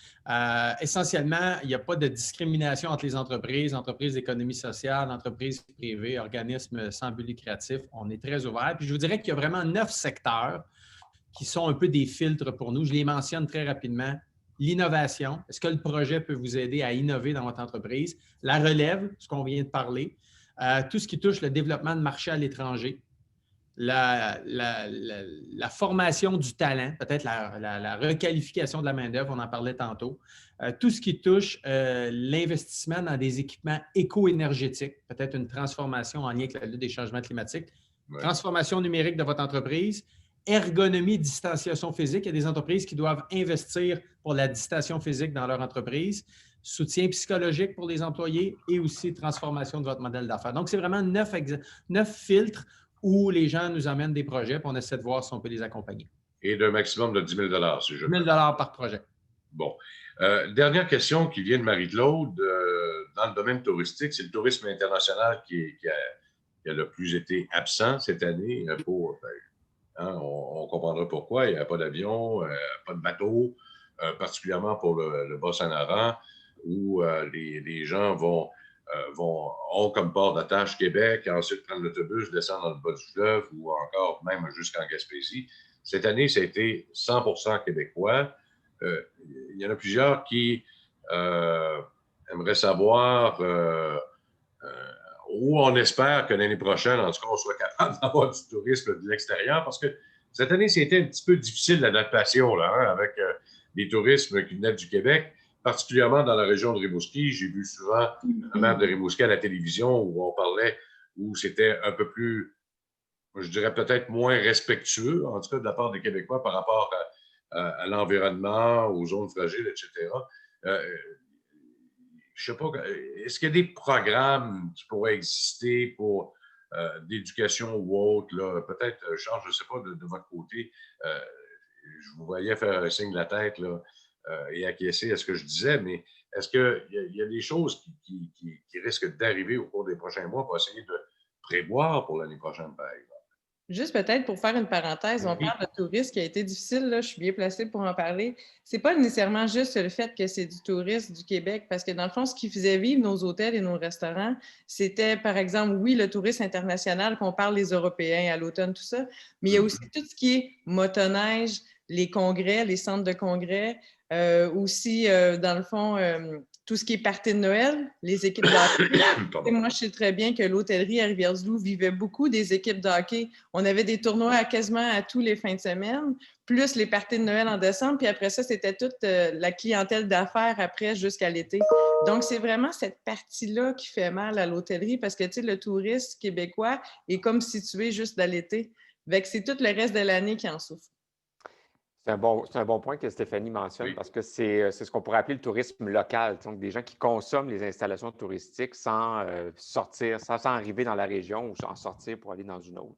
Essentiellement, il n'y a pas de discrimination entre les entreprises d'économie sociale, entreprises privées, organismes sans but lucratif. On est très ouvert. Puis je vous dirais qu'il y a vraiment 9 secteurs qui sont un peu des filtres pour nous. Je les mentionne très rapidement. L'innovation, est-ce que le projet peut vous aider à innover dans votre entreprise? La relève, ce qu'on vient de parler. Tout ce qui touche le développement de marché à l'étranger. La formation du talent, peut-être la requalification de la main-d'œuvre, on en parlait tantôt. Tout ce qui touche l'investissement dans des équipements éco-énergétiques, peut-être une transformation en lien avec la lutte des changements climatiques. Ouais. Transformation numérique de votre entreprise. Ergonomie, distanciation physique. Il y a des entreprises qui doivent investir pour la distanciation physique dans leur entreprise. Soutien psychologique pour les employés et aussi transformation de votre modèle d'affaires. Donc, c'est vraiment 9 filtres où les gens nous amènent des projets et on essaie de voir si on peut les accompagner. Et d'un maximum de 10 000 si je 10 000 par projet. Bon. Dernière question qui vient de Marie-Claude. Dans le domaine touristique, c'est le tourisme international qui a le plus été absent cette année. On comprendra pourquoi. Il n'y a pas d'avion, pas de bateau, particulièrement pour le Bas-Saint-Laurent, où les gens ont comme port d'attache Québec, ensuite prendre l'autobus, descendre dans le bas du fleuve ou encore même jusqu'en Gaspésie. Cette année, ça a été 100% québécois. Il y en a plusieurs qui aimeraient savoir où on espère que l'année prochaine, en tout cas, on soit capable d'avoir du tourisme de l'extérieur, parce que cette année, c'était un petit peu difficile l'adaptation là, avec les tourismes qui venaient du Québec, particulièrement dans la région de Rimouski. J'ai vu souvent le maire de Rimouski à la télévision où on parlait, où c'était un peu plus, je dirais peut-être moins respectueux, en tout cas de la part des Québécois par rapport à l'environnement, aux zones fragiles, etc. Je ne sais pas, est-ce qu'il y a des programmes qui pourraient exister pour d'éducation ou autre? Peut-être, Charles, je ne sais pas, de votre côté, je vous voyais faire un signe de la tête là, et acquiescer à ce que je disais, mais est-ce qu'il y a des choses qui risquent d'arriver au cours des prochains mois pour essayer de prévoir pour l'année prochaine, par exemple? Juste peut-être pour faire une parenthèse, on parle de tourisme qui a été difficile, là, je suis bien placée pour en parler. Ce n'est pas nécessairement juste le fait que c'est du tourisme du Québec, parce que dans le fond, ce qui faisait vivre nos hôtels et nos restaurants, c'était par exemple, oui, le tourisme international, qu'on parle des Européens à l'automne, tout ça, mais il y a aussi tout ce qui est motoneige, les congrès, les centres de congrès, aussi, dans le fond, tout ce qui est party de Noël, les équipes de hockey. Moi, je sais très bien que l'hôtellerie à Rivière-du-Loup vivait beaucoup des équipes de hockey. On avait des tournois quasiment à tous les fins de semaine, plus les parties de Noël en décembre. Puis après ça, c'était toute la clientèle d'affaires après jusqu'à l'été. Donc, c'est vraiment cette partie-là qui fait mal à l'hôtellerie parce que, tu sais, le tourisme québécois est comme situé juste à l'été. C'est tout le reste de l'année qui en souffre. C'est un bon point que Stéphanie mentionne parce que c'est ce qu'on pourrait appeler le tourisme local, donc des gens qui consomment les installations touristiques sans sortir, sans arriver dans la région ou sans sortir pour aller dans une autre.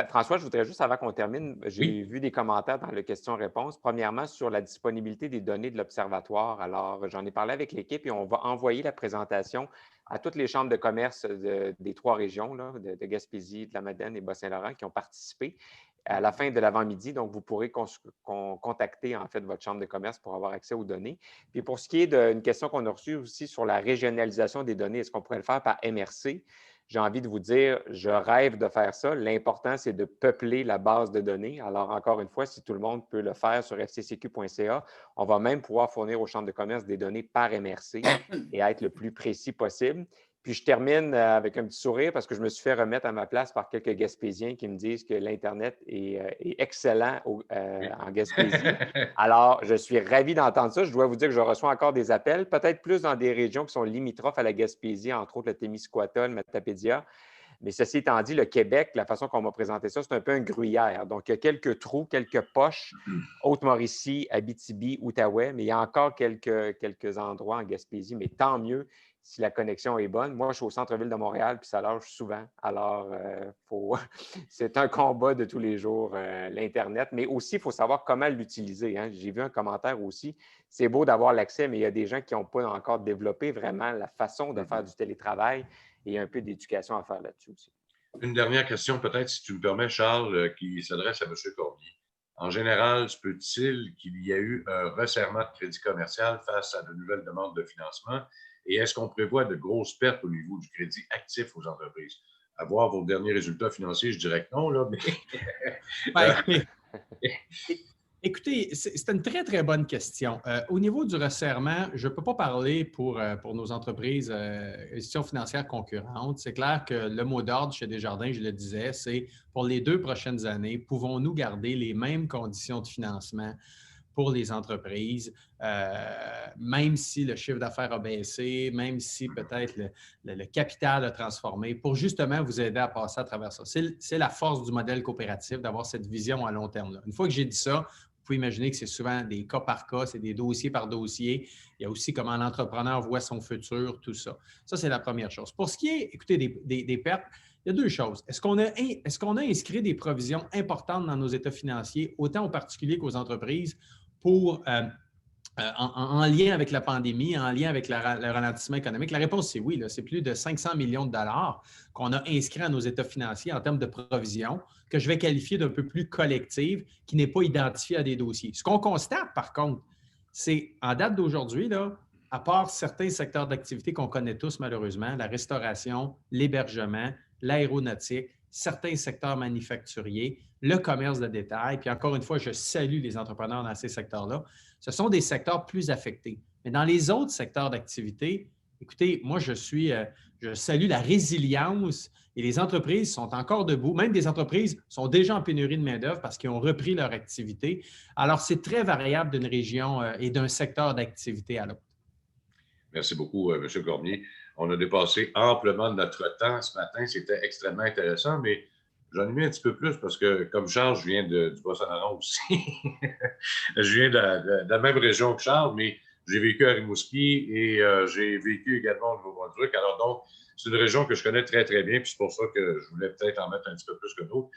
François, je voudrais juste, avant qu'on termine, j'ai vu des commentaires dans le question-réponse. Premièrement, sur la disponibilité des données de l'Observatoire. Alors, j'en ai parlé avec l'équipe et on va envoyer la présentation à toutes les chambres de commerce des 3 régions, là, de Gaspésie, de la Madeleine et Bas-Saint-Laurent qui ont participé à la fin de l'avant-midi. Donc, vous pourrez contacter, en fait, votre chambre de commerce pour avoir accès aux données. Puis, pour ce qui est d'une question qu'on a reçue aussi sur la régionalisation des données, est-ce qu'on pourrait le faire par MRC? J'ai envie de vous dire, je rêve de faire ça. L'important, c'est de peupler la base de données. Alors, encore une fois, si tout le monde peut le faire sur fccq.ca, on va même pouvoir fournir aux chambres de commerce des données par MRC et être le plus précis possible. Puis, je termine avec un petit sourire parce que je me suis fait remettre à ma place par quelques Gaspésiens qui me disent que l'Internet est excellent en Gaspésie. Alors, je suis ravi d'entendre ça. Je dois vous dire que je reçois encore des appels, peut-être plus dans des régions qui sont limitrophes à la Gaspésie, entre autres le Témiscouata, le Matapédia. Mais ceci étant dit, le Québec, la façon qu'on m'a présenté ça, c'est un peu un gruyère. Donc, il y a quelques trous, quelques poches, Haute-Mauricie, Abitibi, Outaouais, mais il y a encore quelques endroits en Gaspésie, mais tant mieux si la connexion est bonne. Moi, je suis au centre-ville de Montréal, puis ça lâche souvent. Alors, c'est un combat de tous les jours, l'Internet. Mais aussi, il faut savoir comment l'utiliser, hein. J'ai vu un commentaire aussi. C'est beau d'avoir l'accès, mais il y a des gens qui n'ont pas encore développé vraiment la façon de faire du télétravail et il y a un peu d'éducation à faire là-dessus aussi. Une dernière question, peut-être, si tu me permets, Charles, qui s'adresse à M. Cormier. En général, se peut-il qu'il y ait eu un resserrement de crédit commercial face à de nouvelles demandes de financement? Et est-ce qu'on prévoit de grosses pertes au niveau du crédit actif aux entreprises? À voir vos derniers résultats financiers, je dirais que non, là, mais... Écoutez, c'est une très, très bonne question. Au niveau du resserrement, je ne peux pas parler pour nos entreprises, institutions financières concurrentes. C'est clair que le mot d'ordre chez Desjardins, je le disais, c'est pour les 2 prochaines années, pouvons-nous garder les mêmes conditions de financement pour les entreprises, même si le chiffre d'affaires a baissé, même si peut-être le capital a transformé, pour justement vous aider à passer à travers ça. C'est la force du modèle coopératif d'avoir cette vision à long terme. Une fois que j'ai dit ça, vous pouvez imaginer que c'est souvent des cas par cas, c'est des dossiers par dossier. Il y a aussi comment l'entrepreneur voit son futur, tout ça. Ça, c'est la première chose. Pour ce qui est, écoutez, des pertes, il y a 2 choses. Est-ce qu'on a inscrit des provisions importantes dans nos états financiers, autant aux particuliers qu'aux entreprises, pour, en lien avec la pandémie, en lien avec le ralentissement économique? La réponse, c'est oui. C'est plus de 500 millions de dollars qu'on a inscrits à nos états financiers en termes de provisions que je vais qualifier d'un peu plus collective, qui n'est pas identifiée à des dossiers. Ce qu'on constate, par contre, c'est, en date d'aujourd'hui, à part certains secteurs d'activité qu'on connaît tous malheureusement, la restauration, l'hébergement, l'aéronautique, certains secteurs manufacturiers, le commerce de détail, puis encore une fois, je salue les entrepreneurs dans ces secteurs-là, ce sont des secteurs plus affectés. Mais dans les autres secteurs d'activité, écoutez, moi, je salue la résilience et les entreprises sont encore debout. Même des entreprises sont déjà en pénurie de main-d'œuvre parce qu'ils ont repris leur activité. Alors, c'est très variable d'une région et d'un secteur d'activité à l'autre. Merci beaucoup, M. Cormier. On a dépassé amplement notre temps ce matin. C'était extrêmement intéressant, mais j'en ai mis un petit peu plus parce que, comme Charles, je viens du Bas-Saint-Laurent aussi. Je viens de la même région que Charles, mais j'ai vécu à Rimouski et j'ai vécu également au Nouveau-Brunswick. Alors donc, c'est une région que je connais très, très bien, puis c'est pour ça que je voulais peut-être en mettre un petit peu plus que d'autres.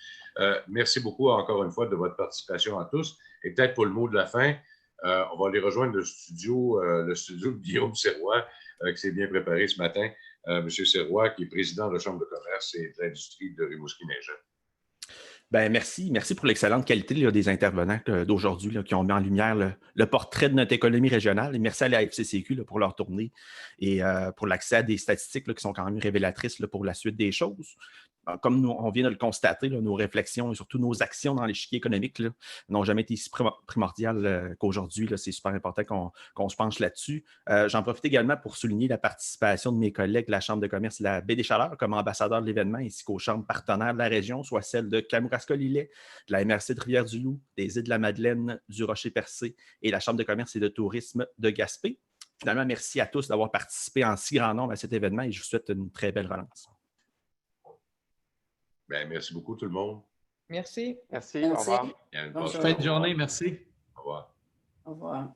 Merci beaucoup encore une fois de votre participation à tous. Et peut-être pour le mot de la fin, on va aller rejoindre le studio de Guillaume Serrois, qui s'est bien préparé ce matin. M. Serrois, qui est président de la Chambre de commerce et de l'industrie de Rimouski-Neigette. Bien, merci pour l'excellente qualité là, des intervenants d'aujourd'hui qui ont mis en lumière le portrait de notre économie régionale. Et merci à la FCCQ pour leur tournée et pour l'accès à des statistiques qui sont quand même révélatrices pour la suite des choses. Comme on vient de le constater, nos réflexions et surtout nos actions dans l'échiquier économique n'ont jamais été si primordiales qu'aujourd'hui. C'est super important qu'on se penche là-dessus. J'en profite également pour souligner la participation de mes collègues de la Chambre de commerce de la Baie des Chaleurs comme ambassadeurs de l'événement, ainsi qu'aux chambres partenaires de la région, soit celles de Kamouraska-Lillet, de la MRC de Rivière-du-Loup, des îles de la Madeleine, du Rocher-Percé et la Chambre de commerce et de tourisme de Gaspé. Finalement, merci à tous d'avoir participé en si grand nombre à cet événement et je vous souhaite une très belle relance. Bien, merci beaucoup tout le monde. Merci. Merci. Merci. Au revoir. Bonne Bonjour. Fin de journée, merci. Au revoir. Au revoir.